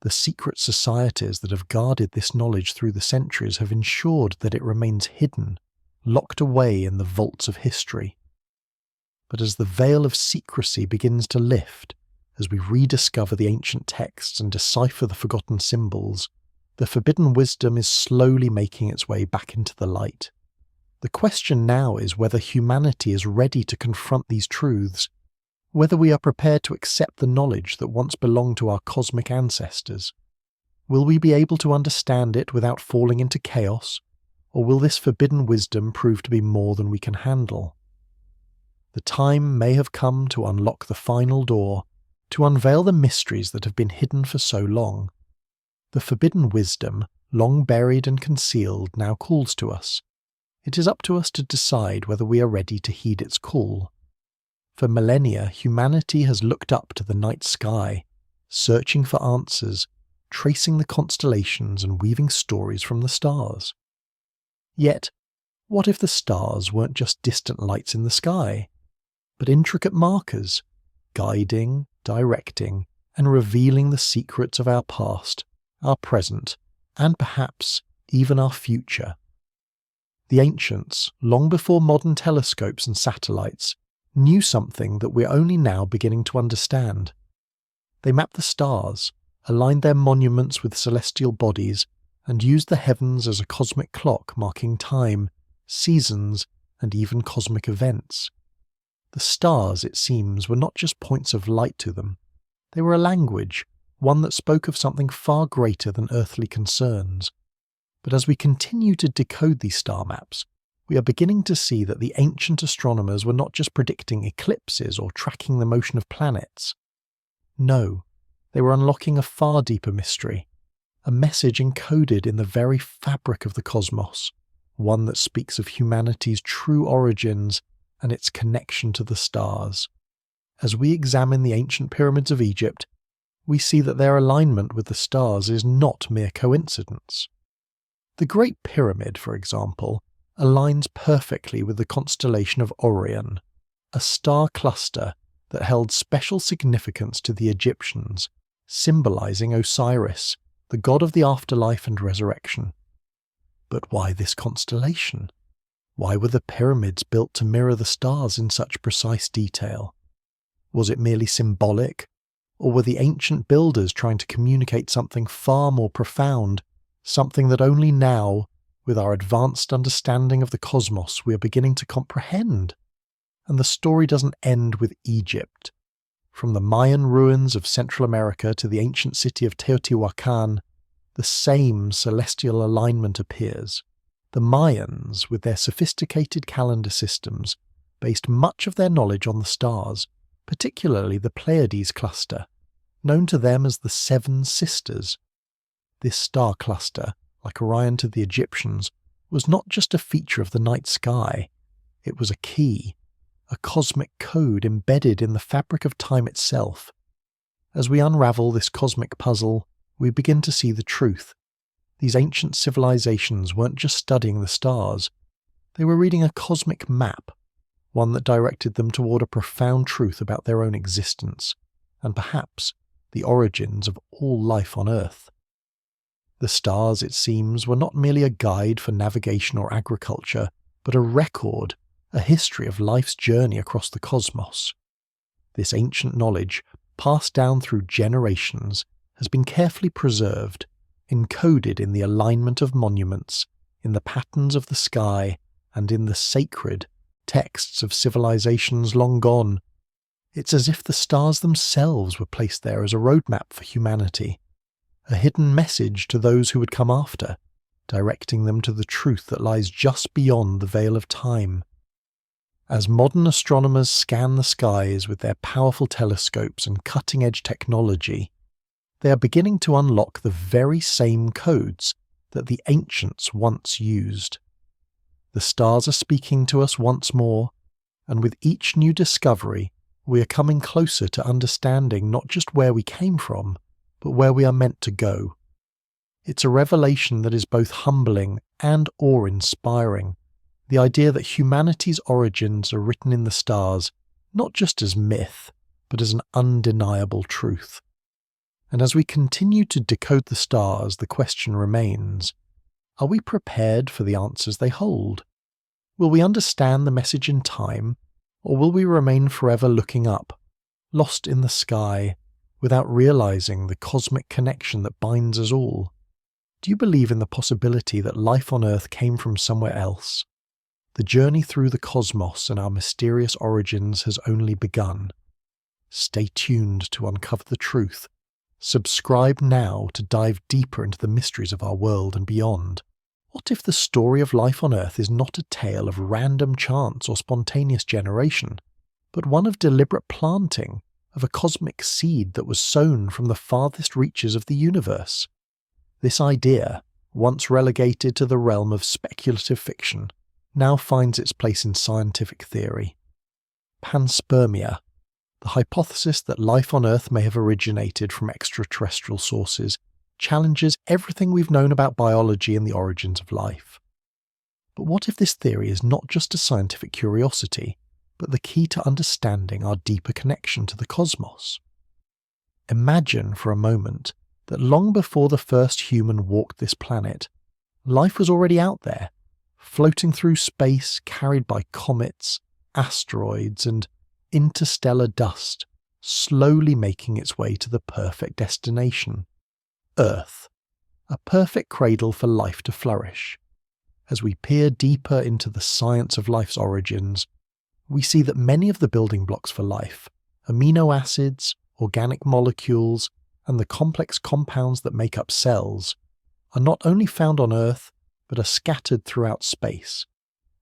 The secret societies that have guarded this knowledge through the centuries have ensured that it remains hidden, locked away in the vaults of history. But as the veil of secrecy begins to lift, as we rediscover the ancient texts and decipher the forgotten symbols, the forbidden wisdom is slowly making its way back into the light. The question now is whether humanity is ready to confront these truths, whether we are prepared to accept the knowledge that once belonged to our cosmic ancestors. Will we be able to understand it without falling into chaos, or will this forbidden wisdom prove to be more than we can handle? The time may have come to unlock the final door, to unveil the mysteries that have been hidden for so long. The forbidden wisdom, long buried and concealed, now calls to us. It is up to us to decide whether we are ready to heed its call. For millennia, humanity has looked up to the night sky, searching for answers, tracing the constellations and weaving stories from the stars. Yet, what if the stars weren't just distant lights in the sky, but intricate markers, guiding, directing, and revealing the secrets of our past, our present, and perhaps even our future? The ancients, long before modern telescopes and satellites, knew something that we're only now beginning to understand. They mapped the stars, aligned their monuments with celestial bodies, and used the heavens as a cosmic clock marking time, seasons, and even cosmic events. The stars, it seems, were not just points of light to them. They were a language, one that spoke of something far greater than earthly concerns. But as we continue to decode these star maps, we are beginning to see that the ancient astronomers were not just predicting eclipses or tracking the motion of planets. No, they were unlocking a far deeper mystery, a message encoded in the very fabric of the cosmos, one that speaks of humanity's true origins and its connection to the stars. As we examine the ancient pyramids of Egypt, we see that their alignment with the stars is not mere coincidence. The Great Pyramid, for example, aligns perfectly with the constellation of Orion, a star cluster that held special significance to the Egyptians, symbolizing Osiris, the god of the afterlife and resurrection. But why this constellation? Why were the pyramids built to mirror the stars in such precise detail? Was it merely symbolic, or were the ancient builders trying to communicate something far more profound, something that only now, with our advanced understanding of the cosmos, we are beginning to comprehend? And the story doesn't end with Egypt. From the Mayan ruins of Central America to the ancient city of Teotihuacan, the same celestial alignment appears. The Mayans, with their sophisticated calendar systems, based much of their knowledge on the stars, particularly the Pleiades cluster, known to them as the Seven Sisters. This star cluster, like Orion to the Egyptians, was not just a feature of the night sky, it was a key, a cosmic code embedded in the fabric of time itself. As we unravel this cosmic puzzle, we begin to see the truth. These ancient civilizations weren't just studying the stars, they were reading a cosmic map, one that directed them toward a profound truth about their own existence, and perhaps the origins of all life on Earth. The stars, it seems, were not merely a guide for navigation or agriculture, but a record, a history of life's journey across the cosmos. This ancient knowledge, passed down through generations, has been carefully preserved, encoded in the alignment of monuments, in the patterns of the sky, and in the sacred texts of civilizations long gone. It's as if the stars themselves were placed there as a roadmap for humanity, a hidden message to those who would come after, directing them to the truth that lies just beyond the veil of time. As modern astronomers scan the skies with their powerful telescopes and cutting-edge technology, they are beginning to unlock the very same codes that the ancients once used. The stars are speaking to us once more, and with each new discovery, we are coming closer to understanding not just where we came from, but where we are meant to go. It's a revelation that is both humbling and awe-inspiring, the idea that humanity's origins are written in the stars, not just as myth, but as an undeniable truth. And as we continue to decode the stars, the question remains, are we prepared for the answers they hold? Will we understand the message in time, or will we remain forever looking up, lost in the sky, without realizing the cosmic connection that binds us all? Do you believe in the possibility that life on Earth came from somewhere else? The journey through the cosmos and our mysterious origins has only begun. Stay tuned to uncover the truth. Subscribe now to dive deeper into the mysteries of our world and beyond. What if the story of life on Earth is not a tale of random chance or spontaneous generation, but one of deliberate planting of a cosmic seed that was sown from the farthest reaches of the universe? This idea, once relegated to the realm of speculative fiction, now finds its place in scientific theory. Panspermia, the hypothesis that life on Earth may have originated from extraterrestrial sources, challenges everything we've known about biology and the origins of life. But what if this theory is not just a scientific curiosity, but the key to understanding our deeper connection to the cosmos? Imagine for a moment that long before the first human walked this planet, life was already out there, floating through space carried by comets, asteroids, and interstellar dust, slowly making its way to the perfect destination, Earth, a perfect cradle for life to flourish. As we peer deeper into the science of life's origins, we see that many of the building blocks for life, amino acids, organic molecules, and the complex compounds that make up cells, are not only found on Earth, but are scattered throughout space.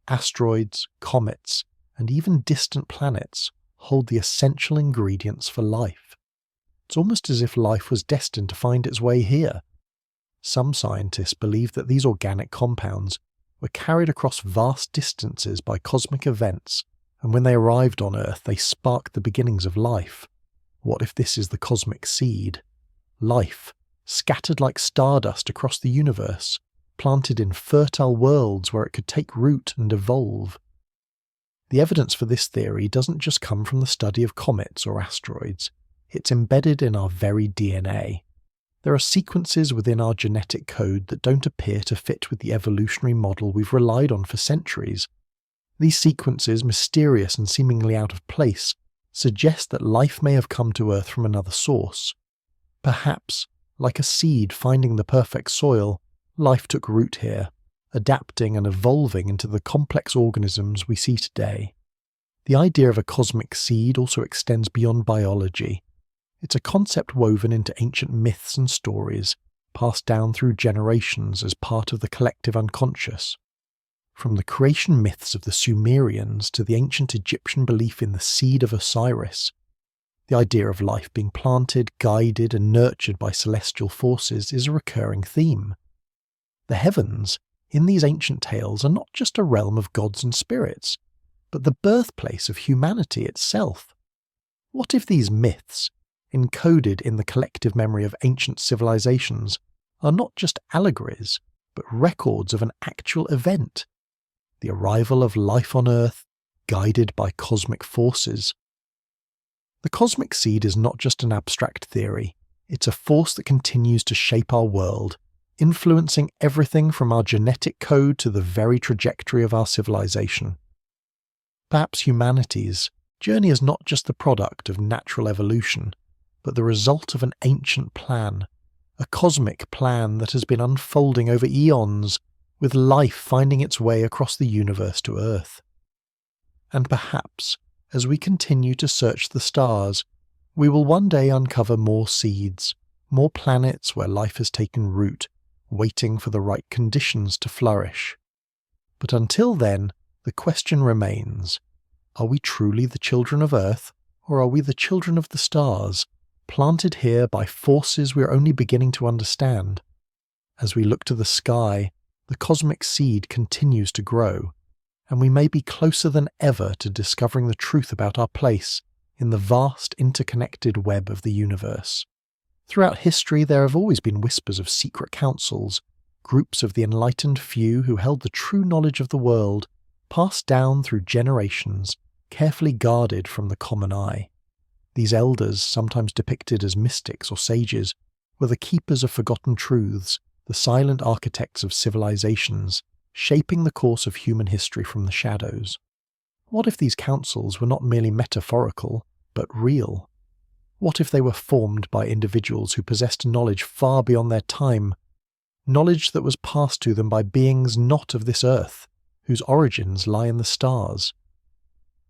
Asteroids, comets, and even distant planets hold the essential ingredients for life. It's almost as if life was destined to find its way here. Some scientists believe that these organic compounds were carried across vast distances by cosmic events, and when they arrived on Earth they sparked the beginnings of life. What if this is the cosmic seed? Life, scattered like stardust across the universe, planted in fertile worlds where it could take root and evolve. The evidence for this theory doesn't just come from the study of comets or asteroids. It's embedded in our very DNA. There are sequences within our genetic code that don't appear to fit with the evolutionary model we've relied on for centuries. These sequences, mysterious and seemingly out of place, suggest that life may have come to Earth from another source. Perhaps, like a seed finding the perfect soil, life took root here, adapting and evolving into the complex organisms we see today. The idea of a cosmic seed also extends beyond biology. It's a concept woven into ancient myths and stories, passed down through generations as part of the collective unconscious. From the creation myths of the Sumerians to the ancient Egyptian belief in the seed of Osiris, the idea of life being planted, guided, and nurtured by celestial forces is a recurring theme. The heavens, in these ancient tales, are not just a realm of gods and spirits, but the birthplace of humanity itself. What if these myths, encoded in the collective memory of ancient civilizations, are not just allegories, but records of an actual event? The arrival of life on Earth, guided by cosmic forces. The cosmic seed is not just an abstract theory, it's a force that continues to shape our world, influencing everything from our genetic code to the very trajectory of our civilization. Perhaps humanity's journey is not just the product of natural evolution, but the result of an ancient plan, a cosmic plan that has been unfolding over eons, with life finding its way across the universe to Earth. And perhaps, as we continue to search the stars, we will one day uncover more seeds, more planets where life has taken root, waiting for the right conditions to flourish. But until then, the question remains, Are we truly the children of Earth, or are we the children of the stars, planted here by forces we are only beginning to understand? As we look to the sky, the cosmic seed continues to grow, and we may be closer than ever to discovering the truth about our place in the vast interconnected web of the universe. Throughout history, there have always been whispers of secret councils, groups of the enlightened few who held the true knowledge of the world, passed down through generations, carefully guarded from the common eye. These elders, sometimes depicted as mystics or sages, were the keepers of forgotten truths, the silent architects of civilizations, shaping the course of human history from the shadows. What if these councils were not merely metaphorical, but real? What if they were formed by individuals who possessed knowledge far beyond their time, knowledge that was passed to them by beings not of this earth, whose origins lie in the stars?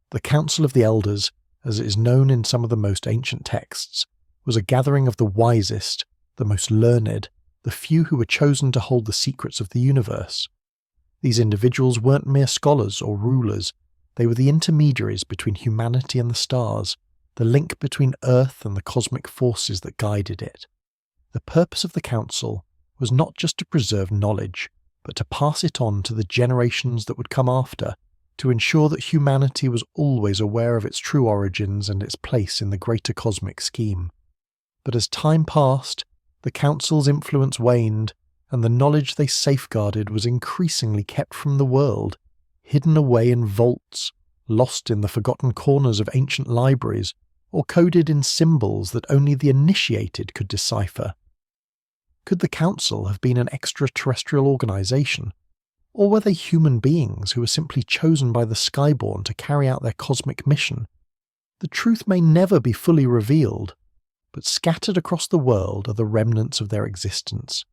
The Council of the Elders, as it is known in some of the most ancient texts, was a gathering of the wisest, the most learned, the few who were chosen to hold the secrets of the universe. These individuals weren't mere scholars or rulers, they were the intermediaries between humanity and the stars, the link between Earth and the cosmic forces that guided it. The purpose of the council was not just to preserve knowledge, but to pass it on to the generations that would come after, to ensure that humanity was always aware of its true origins and its place in the greater cosmic scheme. But as time passed, the council's influence waned, and the knowledge they safeguarded was increasingly kept from the world, hidden away in vaults, lost in the forgotten corners of ancient libraries, or coded in symbols that only the initiated could decipher. Could the council have been an extraterrestrial organization? Or were they human beings who were simply chosen by the Skyborn to carry out their cosmic mission? The truth may never be fully revealed, but scattered across the world are the remnants of their existence.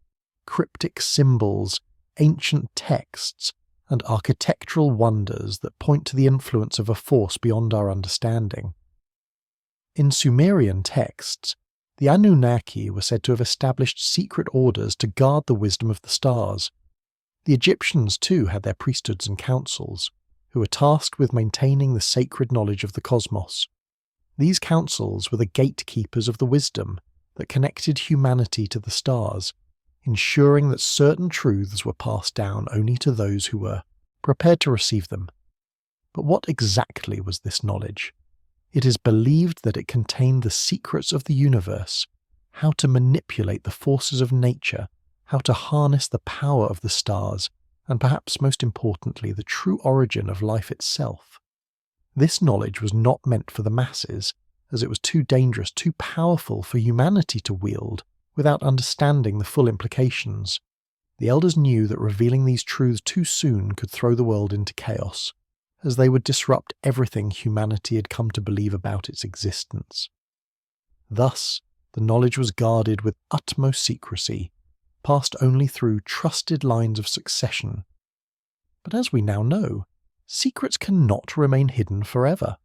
Cryptic symbols, ancient texts, and architectural wonders that point to the influence of a force beyond our understanding. In Sumerian texts, the Anunnaki were said to have established secret orders to guard the wisdom of the stars. The Egyptians too had their priesthoods and councils, who were tasked with maintaining the sacred knowledge of the cosmos. These councils were the gatekeepers of the wisdom that connected humanity to the stars, ensuring that certain truths were passed down only to those who were prepared to receive them. But what exactly was this knowledge? It is believed that it contained the secrets of the universe, how to manipulate the forces of nature, how to harness the power of the stars, and perhaps most importantly, the true origin of life itself. This knowledge was not meant for the masses, as it was too dangerous, too powerful for humanity to wield without understanding the full implications. The elders knew that revealing these truths too soon could throw the world into chaos, as they would disrupt everything humanity had come to believe about its existence. Thus, the knowledge was guarded with utmost secrecy, passed only through trusted lines of succession. But as we now know, secrets cannot remain hidden forever.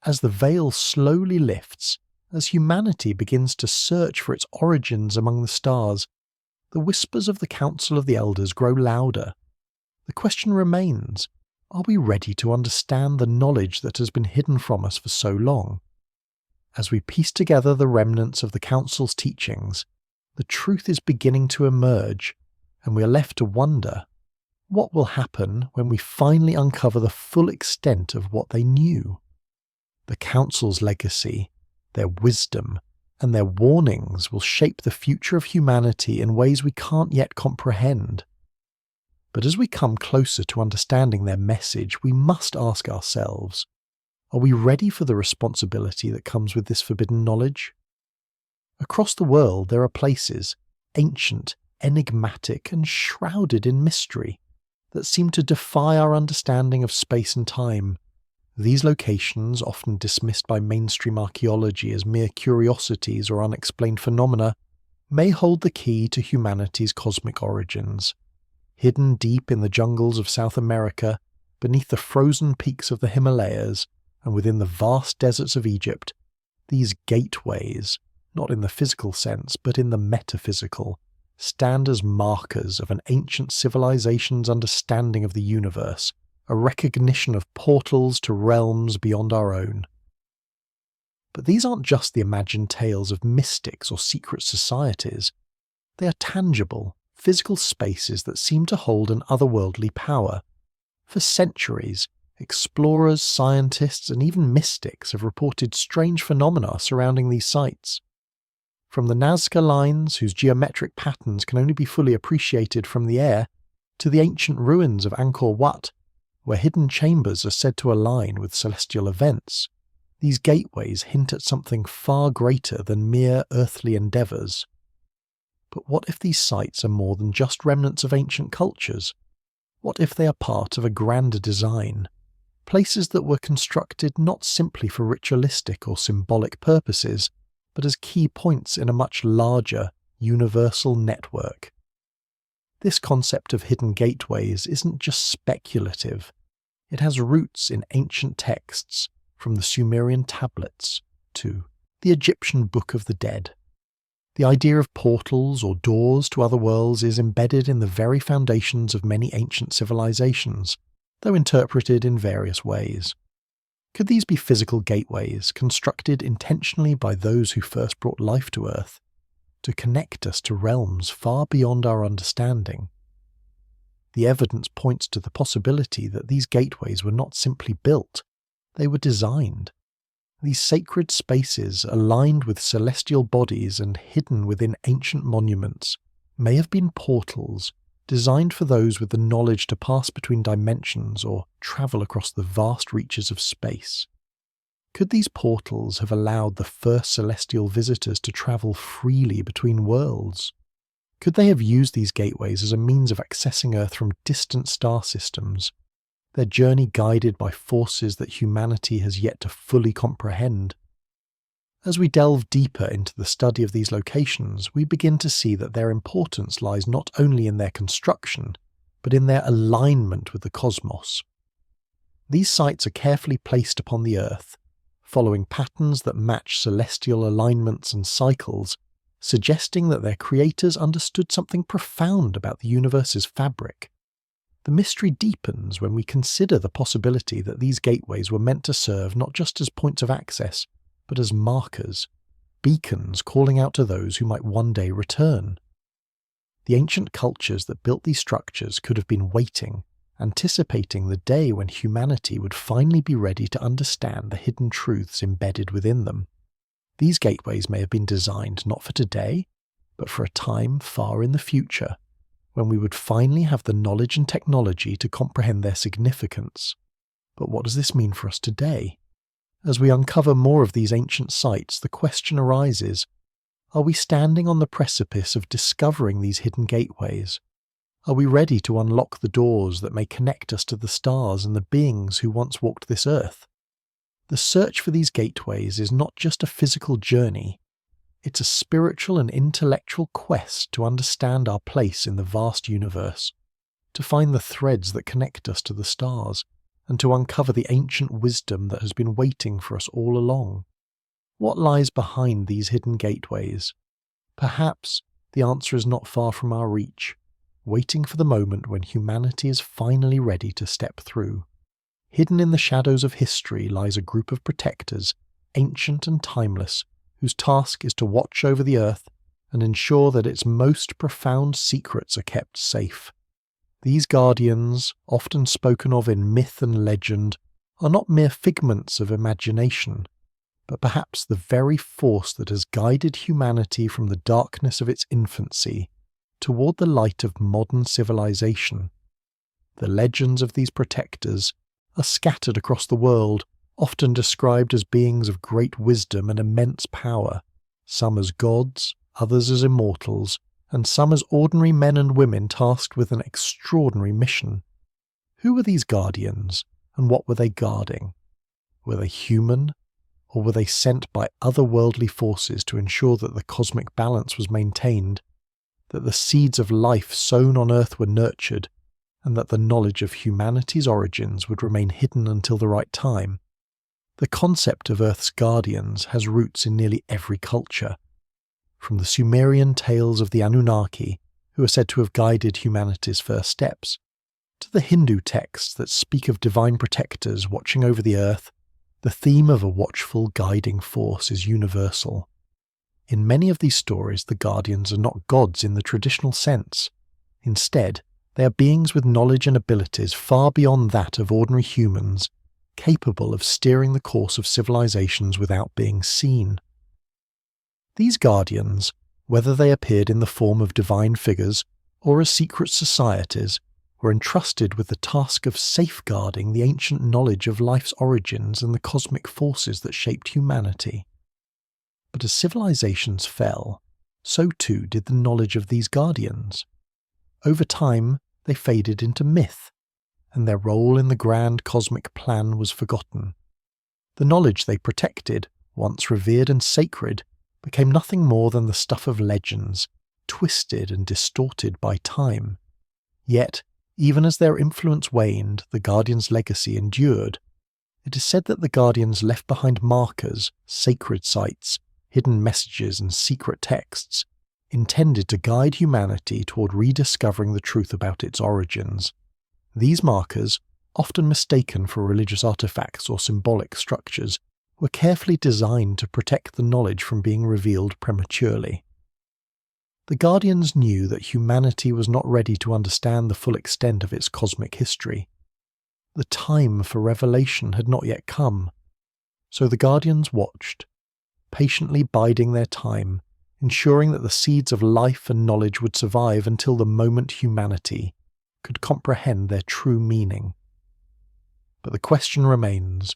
As the veil slowly lifts, as humanity begins to search for its origins among the stars, the whispers of the Council of the Elders grow louder. The question remains, are we ready to understand the knowledge that has been hidden from us for so long? As we piece together the remnants of the Council's teachings, the truth is beginning to emerge, and we are left to wonder, what will happen when we finally uncover the full extent of what they knew? The Council's legacy, their wisdom, and their warnings will shape the future of humanity in ways we can't yet comprehend. But as we come closer to understanding their message, we must ask ourselves, are we ready for the responsibility that comes with this forbidden knowledge? Across the world there are places, ancient, enigmatic, and shrouded in mystery, that seem to defy our understanding of space and time. These locations, often dismissed by mainstream archaeology as mere curiosities or unexplained phenomena, may hold the key to humanity's cosmic origins. Hidden deep in the jungles of South America, beneath the frozen peaks of the Himalayas, and within the vast deserts of Egypt, these gateways, not in the physical sense but in the metaphysical, stand as markers of an ancient civilization's understanding of the universe, a recognition of portals to realms beyond our own. But these aren't just the imagined tales of mystics or secret societies. They are tangible, physical spaces that seem to hold an otherworldly power. For centuries, explorers, scientists, and even mystics have reported strange phenomena surrounding these sites. From the Nazca lines, whose geometric patterns can only be fully appreciated from the air, to the ancient ruins of Angkor Wat, where hidden chambers are said to align with celestial events, these gateways hint at something far greater than mere earthly endeavours. But what if these sites are more than just remnants of ancient cultures? What if they are part of a grander design? Places that were constructed not simply for ritualistic or symbolic purposes, but as key points in a much larger, universal network. This concept of hidden gateways isn't just speculative. It has roots in ancient texts, from the Sumerian tablets to the Egyptian Book of the Dead. The idea of portals or doors to other worlds is embedded in the very foundations of many ancient civilizations, though interpreted in various ways. Could these be physical gateways constructed intentionally by those who first brought life to Earth, to connect us to realms far beyond our understanding? The evidence points to the possibility that these gateways were not simply built, they were designed. These sacred spaces, aligned with celestial bodies and hidden within ancient monuments, may have been portals designed for those with the knowledge to pass between dimensions or travel across the vast reaches of space. Could these portals have allowed the first celestial visitors to travel freely between worlds? Could they have used these gateways as a means of accessing Earth from distant star systems, their journey guided by forces that humanity has yet to fully comprehend? As we delve deeper into the study of these locations, we begin to see that their importance lies not only in their construction, but in their alignment with the cosmos. These sites are carefully placed upon the Earth, following patterns that match celestial alignments and cycles, suggesting that their creators understood something profound about the universe's fabric. The mystery deepens when we consider the possibility that these gateways were meant to serve not just as points of access, but as markers, beacons calling out to those who might one day return. The ancient cultures that built these structures could have been waiting, anticipating the day when humanity would finally be ready to understand the hidden truths embedded within them. These gateways may have been designed not for today, but for a time far in the future, when we would finally have the knowledge and technology to comprehend their significance. But what does this mean for us today? As we uncover more of these ancient sites, the question arises, are we standing on the precipice of discovering these hidden gateways? Are we ready to unlock the doors that may connect us to the stars and the beings who once walked this earth? The search for these gateways is not just a physical journey, it's a spiritual and intellectual quest to understand our place in the vast universe, to find the threads that connect us to the stars, and to uncover the ancient wisdom that has been waiting for us all along. What lies behind these hidden gateways? Perhaps the answer is not far from our reach, waiting for the moment when humanity is finally ready to step through. Hidden in the shadows of history lies a group of protectors, ancient and timeless, whose task is to watch over the earth and ensure that its most profound secrets are kept safe. These guardians, often spoken of in myth and legend, are not mere figments of imagination, but perhaps the very force that has guided humanity from the darkness of its infancy toward the light of modern civilization. The legends of these protectors are scattered across the world, often described as beings of great wisdom and immense power, some as gods, others as immortals, and some as ordinary men and women tasked with an extraordinary mission. Who were these guardians, and what were they guarding? Were they human, or were they sent by otherworldly forces to ensure that the cosmic balance was maintained, that the seeds of life sown on Earth were nurtured, and that the knowledge of humanity's origins would remain hidden until the right time? The concept of Earth's guardians has roots in nearly every culture, from the Sumerian tales of the Anunnaki, who are said to have guided humanity's first steps, to to the Hindu texts that speak of divine protectors watching over the earth, the theme of a watchful, guiding force is universal. In many of these stories, the guardians are not gods in the traditional sense. Instead, they are beings with knowledge and abilities far beyond that of ordinary humans, capable of steering the course of civilizations without being seen. These guardians, whether they appeared in the form of divine figures or as secret societies, were entrusted with the task of safeguarding the ancient knowledge of life's origins and the cosmic forces that shaped humanity. But as civilizations fell, so too did the knowledge of these guardians. Over time, they faded into myth, and their role in the grand cosmic plan was forgotten. The knowledge they protected, once revered and sacred, became nothing more than the stuff of legends, twisted and distorted by time. Yet, even as their influence waned, the Guardians' legacy endured. It is said that the Guardians left behind markers, sacred sites, hidden messages and secret texts, intended to guide humanity toward rediscovering the truth about its origins. These markers, often mistaken for religious artifacts or symbolic structures, were carefully designed to protect the knowledge from being revealed prematurely. The Guardians knew that humanity was not ready to understand the full extent of its cosmic history. The time for revelation had not yet come, so the Guardians watched, patiently biding their time, ensuring that the seeds of life and knowledge would survive until the moment humanity could comprehend their true meaning. But the question remains,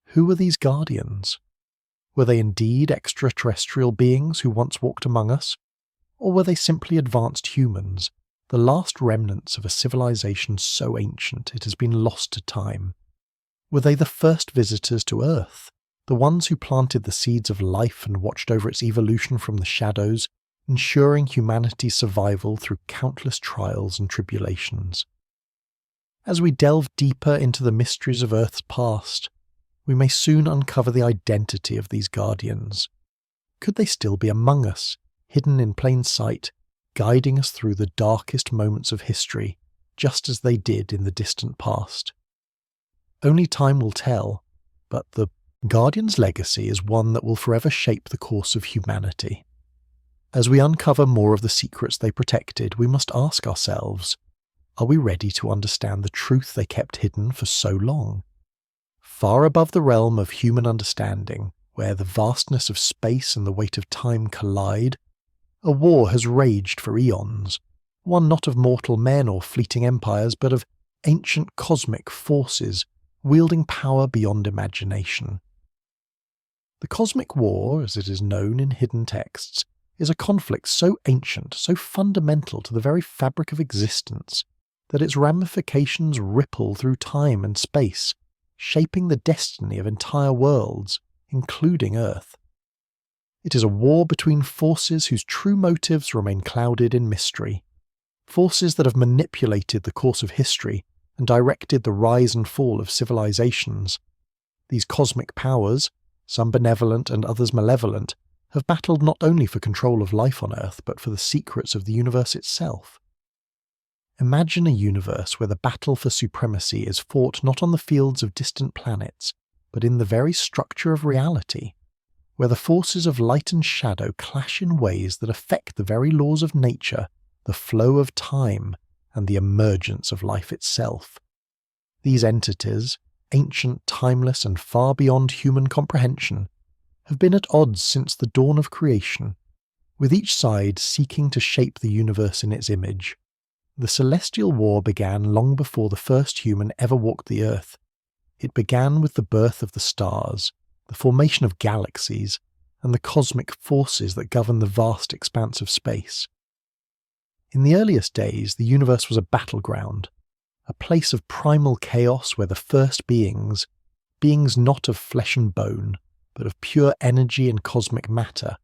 who were these Guardians? Were they indeed extraterrestrial beings who once walked among us? Or were they simply advanced humans, the last remnants of a civilization so ancient it has been lost to time? Were they the first visitors to Earth, the ones who planted the seeds of life and watched over its evolution from the shadows, ensuring humanity's survival through countless trials and tribulations? As we delve deeper into the mysteries of Earth's past, we may soon uncover the identity of these Guardians. Could they still be among us, hidden in plain sight, guiding us through the darkest moments of history, just as they did in the distant past? Only time will tell, but the Guardians' legacy is one that will forever shape the course of humanity. As we uncover more of the secrets they protected, we must ask ourselves, are we ready to understand the truth they kept hidden for so long? Far above the realm of human understanding, where the vastness of space and the weight of time collide, a war has raged for eons, one not of mortal men or fleeting empires, but of ancient cosmic forces wielding power beyond imagination. The Cosmic War, as it is known in hidden texts, is a conflict so ancient, so fundamental to the very fabric of existence, that its ramifications ripple through time and space, shaping the destiny of entire worlds, including Earth. It is a war between forces whose true motives remain clouded in mystery, forces that have manipulated the course of history and directed the rise and fall of civilizations. These cosmic powers, some benevolent and others malevolent, have battled not only for control of life on Earth, but for the secrets of the universe itself. Imagine a universe where the battle for supremacy is fought not on the fields of distant planets, but in the very structure of reality, where the forces of light and shadow clash in ways that affect the very laws of nature, the flow of time, and the emergence of life itself. These entities, ancient, timeless, and far beyond human comprehension, have been at odds since the dawn of creation, with each side seeking to shape the universe in its image. The celestial war began long before the first human ever walked the earth. It began with the birth of the stars, the formation of galaxies, and the cosmic forces that govern the vast expanse of space. In the earliest days, the universe was a battleground, a place of primal chaos where the first beings not of flesh and bone, but of pure energy and cosmic matter,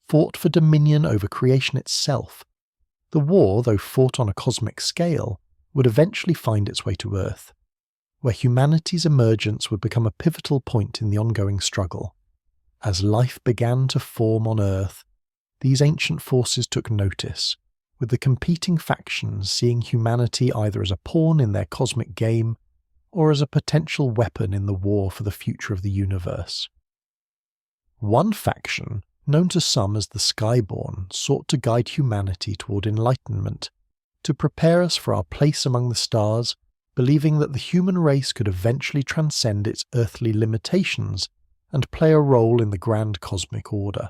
fought for dominion over creation itself. The war, though fought on a cosmic scale, would eventually find its way to Earth, where humanity's emergence would become a pivotal point in the ongoing struggle. As life began to form on Earth, these ancient forces took notice, with the competing factions seeing humanity either as a pawn in their cosmic game or as a potential weapon in the war for the future of the universe. One faction, known to some as the Skyborn, sought to guide humanity toward enlightenment, to prepare us for our place among the stars, believing that the human race could eventually transcend its earthly limitations and play a role in the grand cosmic order.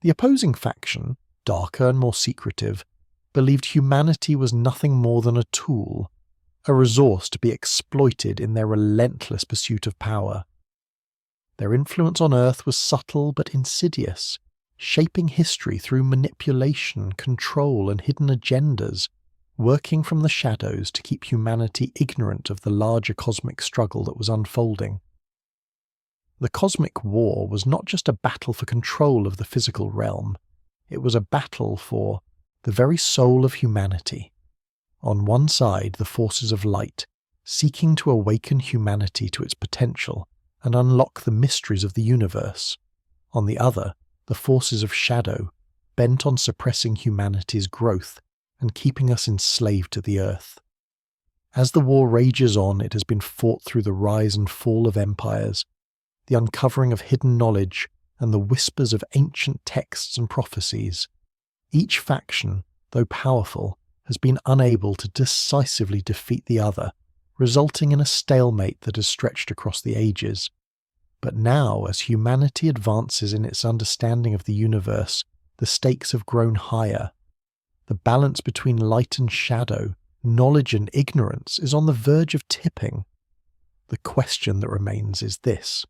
The opposing faction, darker and more secretive, believed humanity was nothing more than a tool, a resource to be exploited in their relentless pursuit of power. Their influence on Earth was subtle but insidious, shaping history through manipulation, control, and hidden agendas, working from the shadows to keep humanity ignorant of the larger cosmic struggle that was unfolding. The cosmic war was not just a battle for control of the physical realm, it was a battle for the very soul of humanity. On one side, the forces of light, seeking to awaken humanity to its potential and unlock the mysteries of the universe. On the other, the forces of shadow, bent on suppressing humanity's growth and keeping us enslaved to the earth. As the war rages on, it has been fought through the rise and fall of empires, the uncovering of hidden knowledge, and the whispers of ancient texts and prophecies. Each faction, though powerful, has been unable to decisively defeat the other, resulting in a stalemate that has stretched across the ages. But now, as humanity advances in its understanding of the universe, the stakes have grown higher. The balance between light and shadow, knowledge and ignorance is on the verge of tipping. The question that remains is this: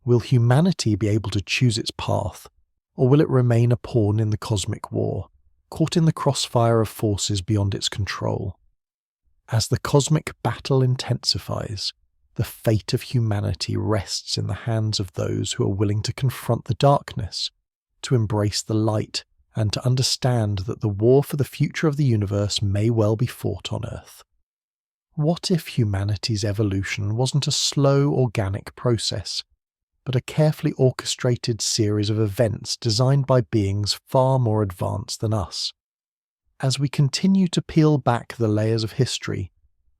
will humanity be able to choose its path, or will it remain a pawn in the cosmic war, caught in the crossfire of forces beyond its control? As the cosmic battle intensifies, the fate of humanity rests in the hands of those who are willing to confront the darkness, to embrace the light, and to understand that the war for the future of the universe may well be fought on Earth. What if humanity's evolution wasn't a slow, organic process, but a carefully orchestrated series of events designed by beings far more advanced than us? As we continue to peel back the layers of history,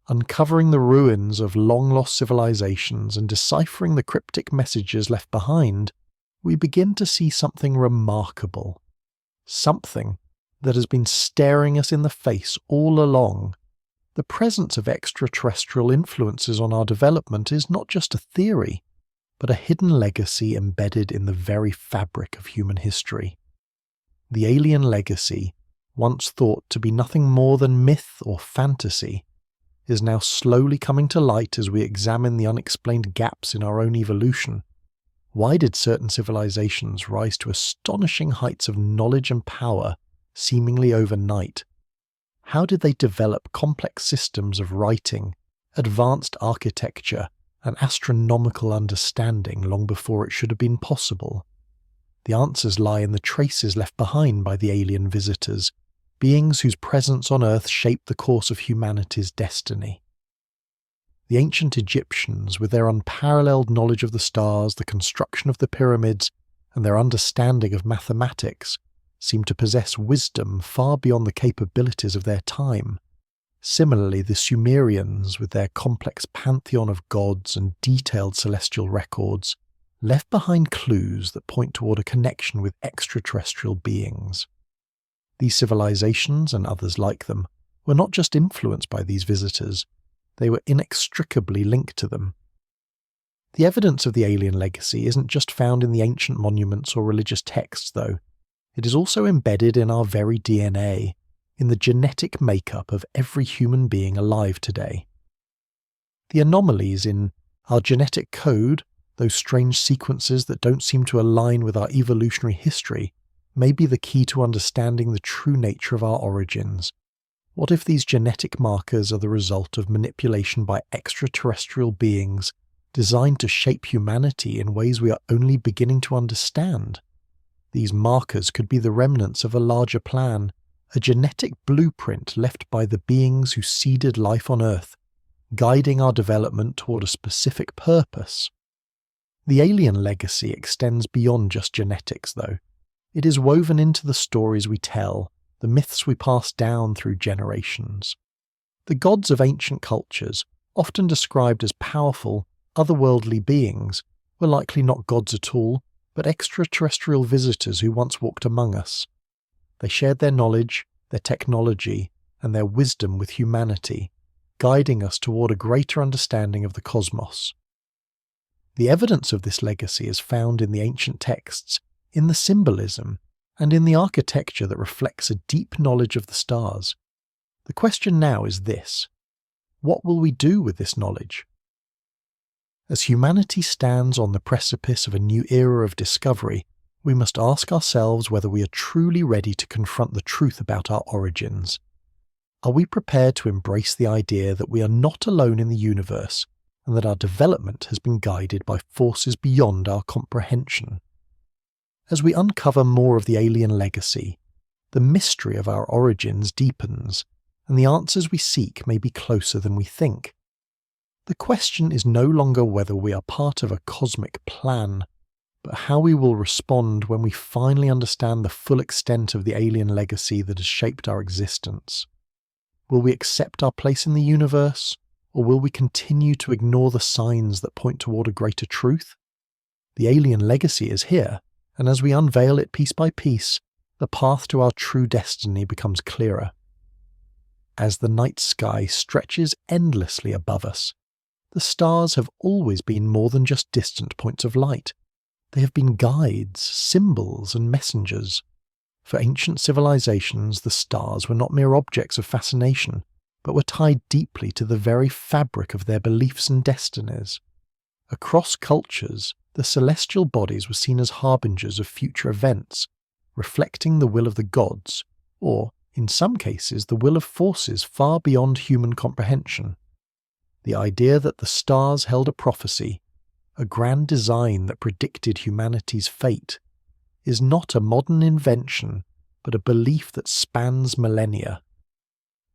uncovering the ruins of long-lost civilizations and deciphering the cryptic messages left behind, we begin to see something remarkable. Something that has been staring us in the face all along. The presence of extraterrestrial influences on our development is not just a theory, but a hidden legacy embedded in the very fabric of human history. The alien legacy, once thought to be nothing more than myth or fantasy, is now slowly coming to light as we examine the unexplained gaps in our own evolution. Why did certain civilizations rise to astonishing heights of knowledge and power seemingly overnight? How did they develop complex systems of writing, advanced architecture, and astronomical understanding long before it should have been possible? The answers lie in the traces left behind by the alien visitors, beings whose presence on Earth shaped the course of humanity's destiny. The ancient Egyptians, with their unparalleled knowledge of the stars, the construction of the pyramids, and their understanding of mathematics, seem to possess wisdom far beyond the capabilities of their time. Similarly, the Sumerians, with their complex pantheon of gods and detailed celestial records, left behind clues that point toward a connection with extraterrestrial beings. These civilizations, and others like them, were not just influenced by these visitors, they were inextricably linked to them. The evidence of the alien legacy isn't just found in the ancient monuments or religious texts, though. It is also embedded in our very DNA, in the genetic makeup of every human being alive today. The anomalies in our genetic code, those strange sequences that don't seem to align with our evolutionary history, may be the key to understanding the true nature of our origins. What if these genetic markers are the result of manipulation by extraterrestrial beings designed to shape humanity in ways we are only beginning to understand? These markers could be the remnants of a larger plan, a genetic blueprint left by the beings who seeded life on Earth, guiding our development toward a specific purpose. The alien legacy extends beyond just genetics, though. It is woven into the stories we tell, the myths we pass down through generations. The gods of ancient cultures, often described as powerful, otherworldly beings, were likely not gods at all, but extraterrestrial visitors who once walked among us. They shared their knowledge, their technology, and their wisdom with humanity, guiding us toward a greater understanding of the cosmos. The evidence of this legacy is found in the ancient texts, in the symbolism, and in the architecture that reflects a deep knowledge of the stars. The question now is this: what will we do with this knowledge? As humanity stands on the precipice of a new era of discovery, we must ask ourselves whether we are truly ready to confront the truth about our origins. Are we prepared to embrace the idea that we are not alone in the universe and that our development has been guided by forces beyond our comprehension? As we uncover more of the alien legacy, the mystery of our origins deepens, and the answers we seek may be closer than we think. The question is no longer whether we are part of a cosmic plan, but how we will respond when we finally understand the full extent of the alien legacy that has shaped our existence. Will we accept our place in the universe, or will we continue to ignore the signs that point toward a greater truth? The alien legacy is here, and as we unveil it piece by piece, the path to our true destiny becomes clearer. As the night sky stretches endlessly above us, the stars have always been more than just distant points of light. They have been guides, symbols, and messengers. For ancient civilizations, the stars were not mere objects of fascination, but were tied deeply to the very fabric of their beliefs and destinies. Across cultures, the celestial bodies were seen as harbingers of future events, reflecting the will of the gods, or, in some cases, the will of forces far beyond human comprehension. The idea that the stars held a prophecy, a grand design that predicted humanity's fate, is not a modern invention, but a belief that spans millennia.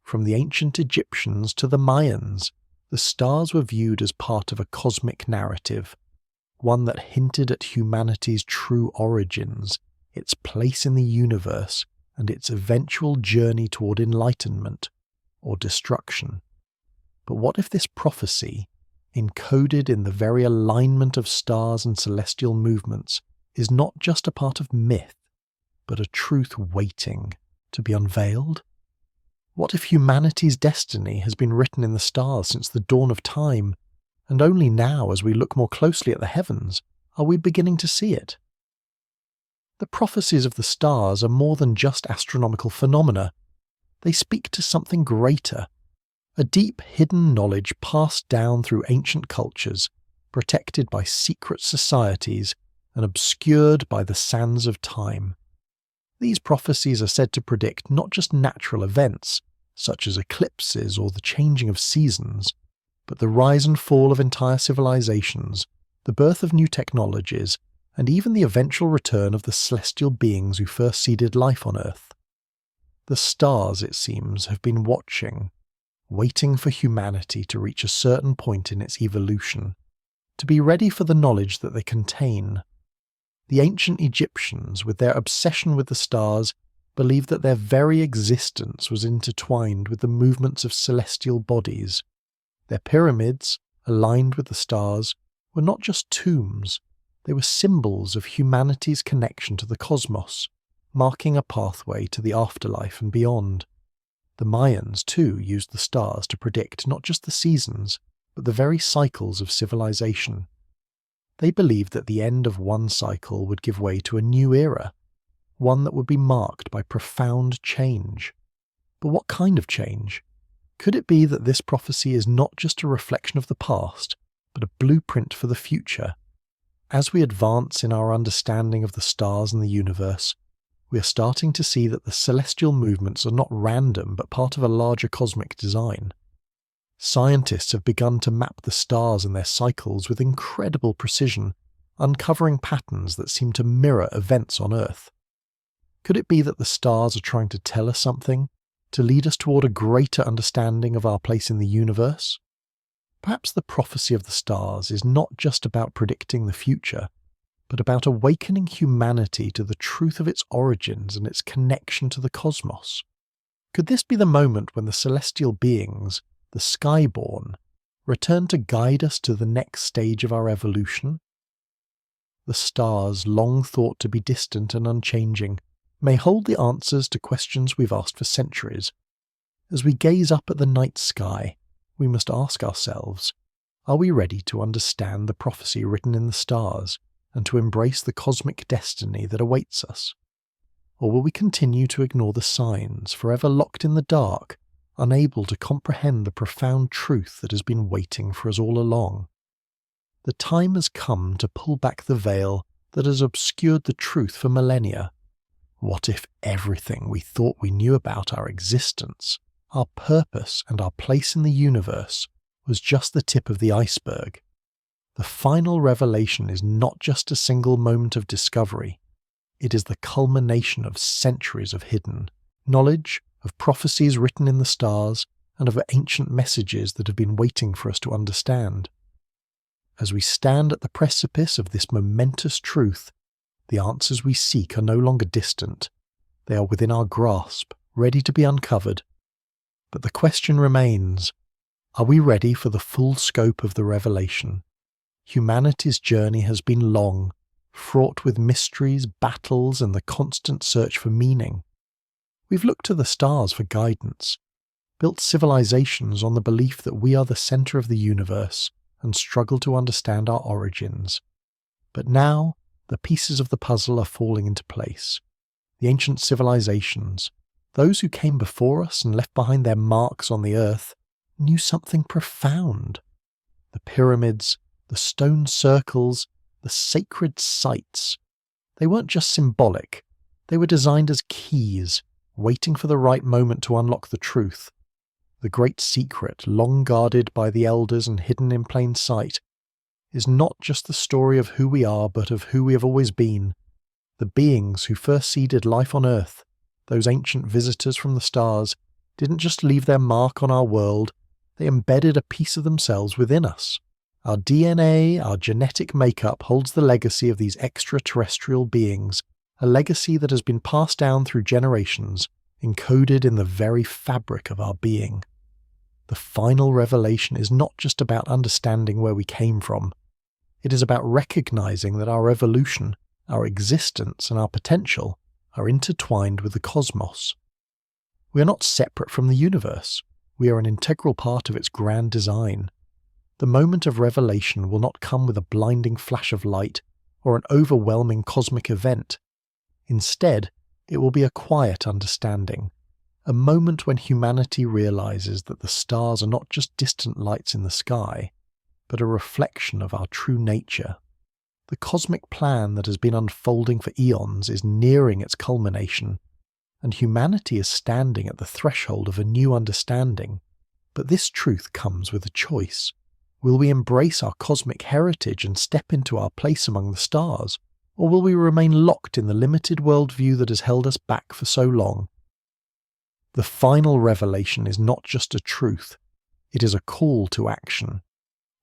From the ancient Egyptians to the Mayans, the stars were viewed as part of a cosmic narrative, one that hinted at humanity's true origins, its place in the universe, and its eventual journey toward enlightenment or destruction. But what if this prophecy, encoded in the very alignment of stars and celestial movements, is not just a part of myth, but a truth waiting to be unveiled? What if humanity's destiny has been written in the stars since the dawn of time, and only now, as we look more closely at the heavens, are we beginning to see it? The prophecies of the stars are more than just astronomical phenomena. They speak to something greater, a deep hidden knowledge passed down through ancient cultures, protected by secret societies and obscured by the sands of time. These prophecies are said to predict not just natural events, such as eclipses or the changing of seasons, but the rise and fall of entire civilizations, the birth of new technologies, and even the eventual return of the celestial beings who first seeded life on Earth. The stars, it seems, have been watching, waiting for humanity to reach a certain point in its evolution, to be ready for the knowledge that they contain. The ancient Egyptians, with their obsession with the stars, believed that their very existence was intertwined with the movements of celestial bodies. Their pyramids, aligned with the stars, were not just tombs, they were symbols of humanity's connection to the cosmos, marking a pathway to the afterlife and beyond. The Mayans, too, used the stars to predict not just the seasons, but the very cycles of civilization. They believed that the end of one cycle would give way to a new era, one that would be marked by profound change. But what kind of change? Could it be that this prophecy is not just a reflection of the past, but a blueprint for the future? As we advance in our understanding of the stars and the universe, we are starting to see that the celestial movements are not random but part of a larger cosmic design. Scientists have begun to map the stars and their cycles with incredible precision, uncovering patterns that seem to mirror events on Earth. Could it be that the stars are trying to tell us something, to lead us toward a greater understanding of our place in the universe? Perhaps the prophecy of the stars is not just about predicting the future, but about awakening humanity to the truth of its origins and its connection to the cosmos. Could this be the moment when the celestial beings, the skyborn, return to guide us to the next stage of our evolution? The stars, long thought to be distant and unchanging, may hold the answers to questions we've asked for centuries. As we gaze up at the night sky, we must ask ourselves, are we ready to understand the prophecy written in the stars and to embrace the cosmic destiny that awaits us? Or will we continue to ignore the signs, forever locked in the dark, unable to comprehend the profound truth that has been waiting for us all along? The time has come to pull back the veil that has obscured the truth for millennia. What if everything we thought we knew about our existence, our purpose and our place in the universe was just the tip of the iceberg? The final revelation is not just a single moment of discovery. It is the culmination of centuries of hidden knowledge, of prophecies written in the stars, and of ancient messages that have been waiting for us to understand. As we stand at the precipice of this momentous truth, the answers we seek are no longer distant. They are within our grasp, ready to be uncovered. But the question remains, are we ready for the full scope of the revelation? Humanity's journey has been long, fraught with mysteries, battles, and the constant search for meaning. We've looked to the stars for guidance, built civilizations on the belief that we are the center of the universe, and struggled to understand our origins. But now, the pieces of the puzzle are falling into place. The ancient civilizations, those who came before us and left behind their marks on the earth, knew something profound. The pyramids, the stone circles, the sacred sites, they weren't just symbolic, they were designed as keys, waiting for the right moment to unlock the truth. The great secret, long guarded by the elders and hidden in plain sight, is not just the story of who we are, but of who we have always been. The beings who first seeded life on Earth, those ancient visitors from the stars, didn't just leave their mark on our world, they embedded a piece of themselves within us. Our DNA, our genetic makeup holds the legacy of these extraterrestrial beings, a legacy that has been passed down through generations, encoded in the very fabric of our being. The final revelation is not just about understanding where we came from. It is about recognizing that our evolution, our existence, and our potential are intertwined with the cosmos. We are not separate from the universe. We are an integral part of its grand design. The moment of revelation will not come with a blinding flash of light or an overwhelming cosmic event. Instead, it will be a quiet understanding, a moment when humanity realizes that the stars are not just distant lights in the sky, but a reflection of our true nature. The cosmic plan that has been unfolding for eons is nearing its culmination, and humanity is standing at the threshold of a new understanding. But this truth comes with a choice. Will we embrace our cosmic heritage and step into our place among the stars? Or will we remain locked in the limited worldview that has held us back for so long? The final revelation is not just a truth, it is a call to action.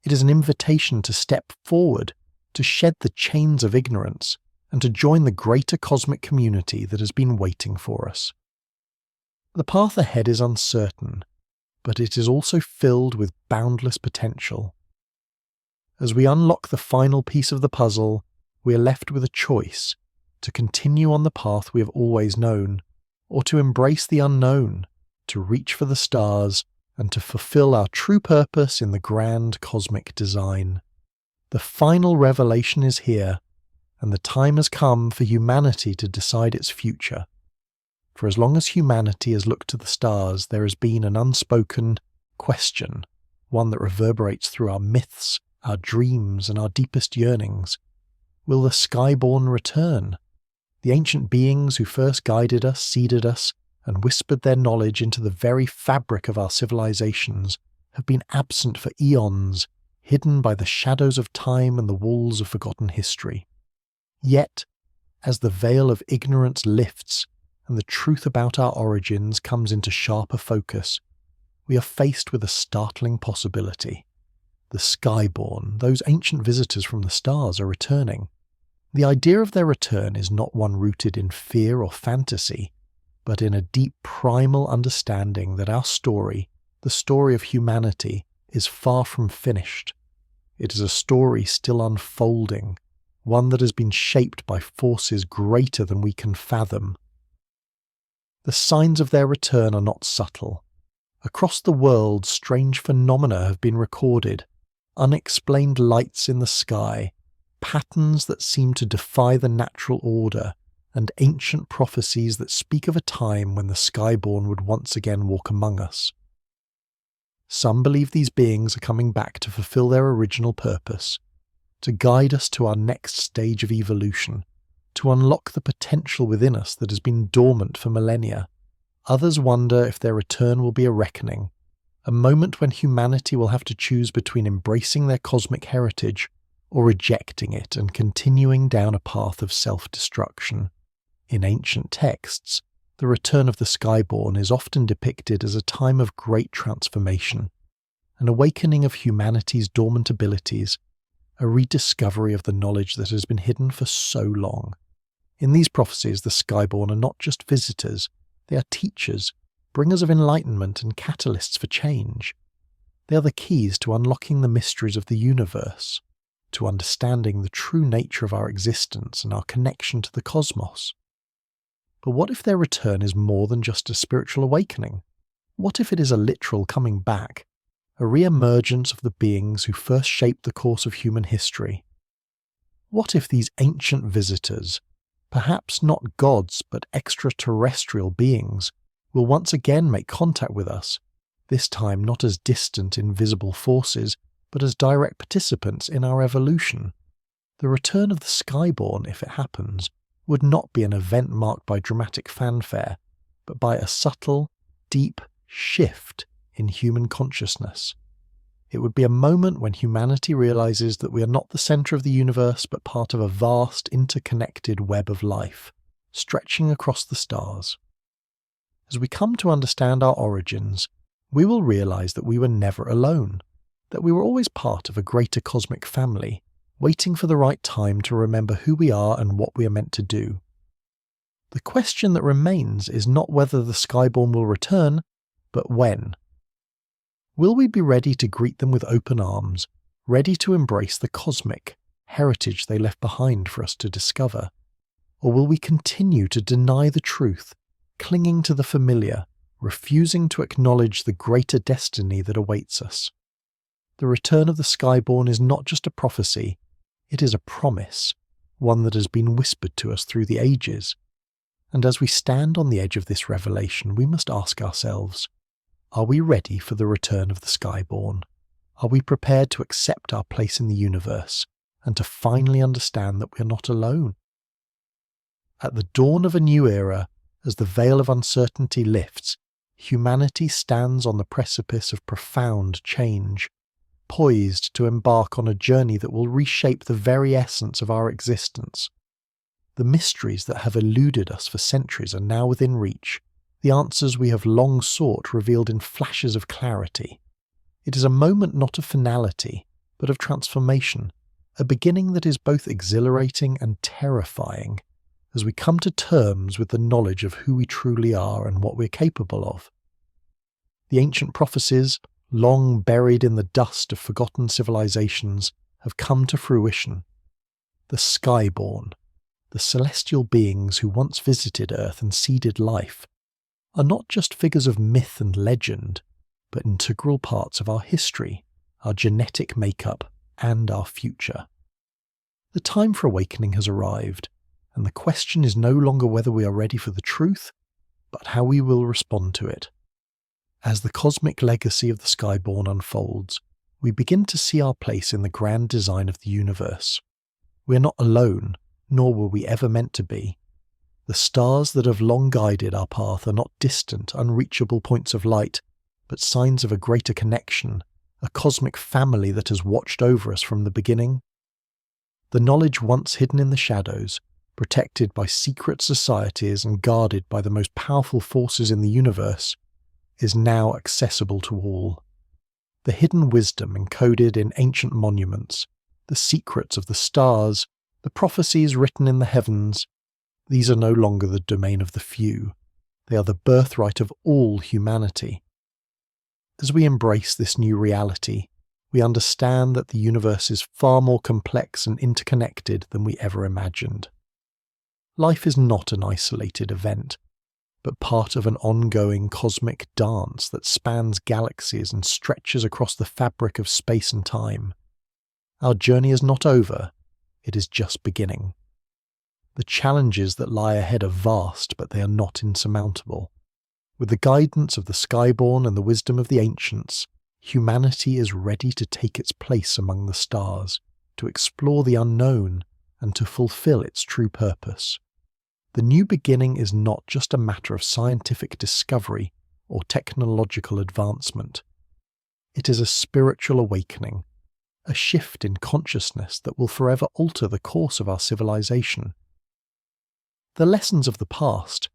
It is an invitation to step forward, to shed the chains of ignorance, and to join the greater cosmic community that has been waiting for us. The path ahead is uncertain, but it is also filled with boundless potential. As we unlock the final piece of the puzzle, we are left with a choice: to continue on the path we have always known, or to embrace the unknown, to reach for the stars, and to fulfill our true purpose in the grand cosmic design. The final revelation is here, and the time has come for humanity to decide its future. For as long as humanity has looked to the stars, there has been an unspoken question, one that reverberates through our myths, our dreams, and our deepest yearnings. Will the skyborn return? The ancient beings who first guided us, seeded us, and whispered their knowledge into the very fabric of our civilizations have been absent for eons, hidden by the shadows of time and the walls of forgotten history. Yet, as the veil of ignorance lifts and the truth about our origins comes into sharper focus, we are faced with a startling possibility. The skyborn, those ancient visitors from the stars, are returning. The idea of their return is not one rooted in fear or fantasy, but in a deep primal understanding that our story, the story of humanity, is far from finished. It is a story still unfolding, one that has been shaped by forces greater than we can fathom. The signs of their return are not subtle. Across the world, strange phenomena have been recorded, unexplained lights in the sky, patterns that seem to defy the natural order, and ancient prophecies that speak of a time when the skyborn would once again walk among us. Some believe these beings are coming back to fulfill their original purpose, to guide us to our next stage of evolution, to unlock the potential within us that has been dormant for millennia. Others wonder if their return will be a reckoning, a moment when humanity will have to choose between embracing their cosmic heritage or rejecting it and continuing down a path of self-destruction. In ancient texts, the return of the skyborn is often depicted as a time of great transformation, an awakening of humanity's dormant abilities, a rediscovery of the knowledge that has been hidden for so long. In these prophecies, the skyborn are not just visitors, they are teachers, bringers of enlightenment and catalysts for change. They are the keys to unlocking the mysteries of the universe, to understanding the true nature of our existence and our connection to the cosmos. But what if their return is more than just a spiritual awakening? What if it is a literal coming back, a re-emergence of the beings who first shaped the course of human history? What if these ancient visitors, perhaps not gods but extraterrestrial beings, will once again make contact with us, this time not as distant invisible forces, but as direct participants in our evolution? The return of the skyborn, if it happens, would not be an event marked by dramatic fanfare, but by a subtle, deep shift in human consciousness. It would be a moment when humanity realizes that we are not the center of the universe, but part of a vast, interconnected web of life, stretching across the stars. As we come to understand our origins, we will realize that we were never alone, that we were always part of a greater cosmic family, waiting for the right time to remember who we are and what we are meant to do. The question that remains is not whether the skyborn will return, but when. Will we be ready to greet them with open arms, ready to embrace the cosmic heritage they left behind for us to discover? Or will we continue to deny the truth, clinging to the familiar, refusing to acknowledge the greater destiny that awaits us? The return of the skyborn is not just a prophecy, it is a promise, one that has been whispered to us through the ages. And as we stand on the edge of this revelation, we must ask ourselves, are we ready for the return of the skyborn? Are we prepared to accept our place in the universe and to finally understand that we are not alone? At the dawn of a new era, as the veil of uncertainty lifts, humanity stands on the precipice of profound change, poised to embark on a journey that will reshape the very essence of our existence. The mysteries that have eluded us for centuries are now within reach, the answers we have long sought revealed in flashes of clarity. It is a moment not of finality, but of transformation, a beginning that is both exhilarating and terrifying, as we come to terms with the knowledge of who we truly are and what we're capable of. The ancient prophecies, long buried in the dust of forgotten civilizations, have come to fruition. The skyborn, the celestial beings who once visited Earth and seeded life, are not just figures of myth and legend, but integral parts of our history, our genetic makeup, and our future. The time for awakening has arrived, and the question is no longer whether we are ready for the truth, but how we will respond to it. As the cosmic legacy of the skyborn unfolds, we begin to see our place in the grand design of the universe. We are not alone, nor were we ever meant to be. The stars that have long guided our path are not distant, unreachable points of light, but signs of a greater connection, a cosmic family that has watched over us from the beginning. The knowledge once hidden in the shadows, protected by secret societies and guarded by the most powerful forces in the universe, is now accessible to all. The hidden wisdom encoded in ancient monuments, the secrets of the stars, The prophecies written in the heavens, these are no longer the domain of the few. They are the birthright of all humanity. As we embrace this new reality, we understand that the universe is far more complex and interconnected than we ever imagined. Life is not an isolated event, but part of an ongoing cosmic dance that spans galaxies and stretches across the fabric of space and time. Our journey is not over, it is just beginning. The challenges that lie ahead are vast, but they are not insurmountable. With the guidance of the Skyborn and the wisdom of the ancients, humanity is ready to take its place among the stars, to explore the unknown, and to fulfill its true purpose. The new beginning is not just a matter of scientific discovery or technological advancement. It is a spiritual awakening, a shift in consciousness that will forever alter the course of our civilization. The lessons of the past,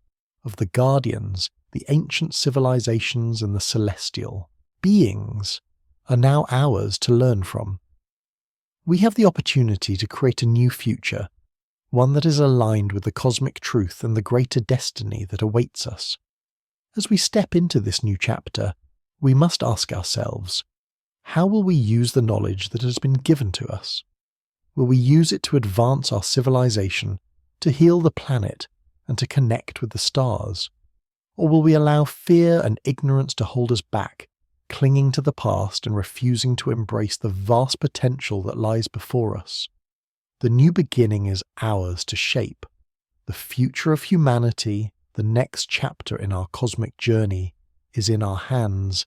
of the guardians, the ancient civilizations and the celestial beings, are now ours to learn from. We have the opportunity to create a new future, one that is aligned with the cosmic truth and the greater destiny that awaits us. As we step into this new chapter, we must ask ourselves, how will we use the knowledge that has been given to us? Will we use it to advance our civilization, to heal the planet, and to connect with the stars? Or will we allow fear and ignorance to hold us back, clinging to the past and refusing to embrace the vast potential that lies before us? The new beginning is ours to shape. The future of humanity, the next chapter in our cosmic journey, is in our hands.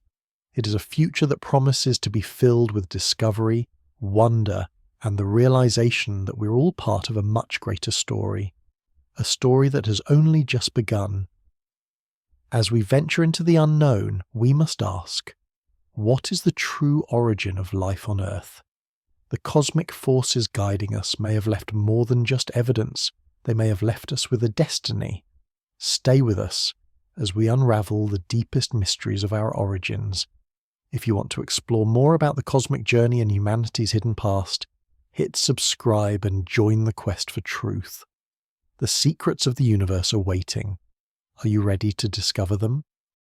It is a future that promises to be filled with discovery, wonder, and the realization that we're all part of a much greater story, a story that has only just begun. As we venture into the unknown, we must ask, what is the true origin of life on Earth? The cosmic forces guiding us may have left more than just evidence. They may have left us with a destiny. Stay with us as we unravel the deepest mysteries of our origins. If you want to explore more about the cosmic journey and humanity's hidden past, hit subscribe and join the quest for truth. The secrets of the universe are waiting. Are you ready to discover them?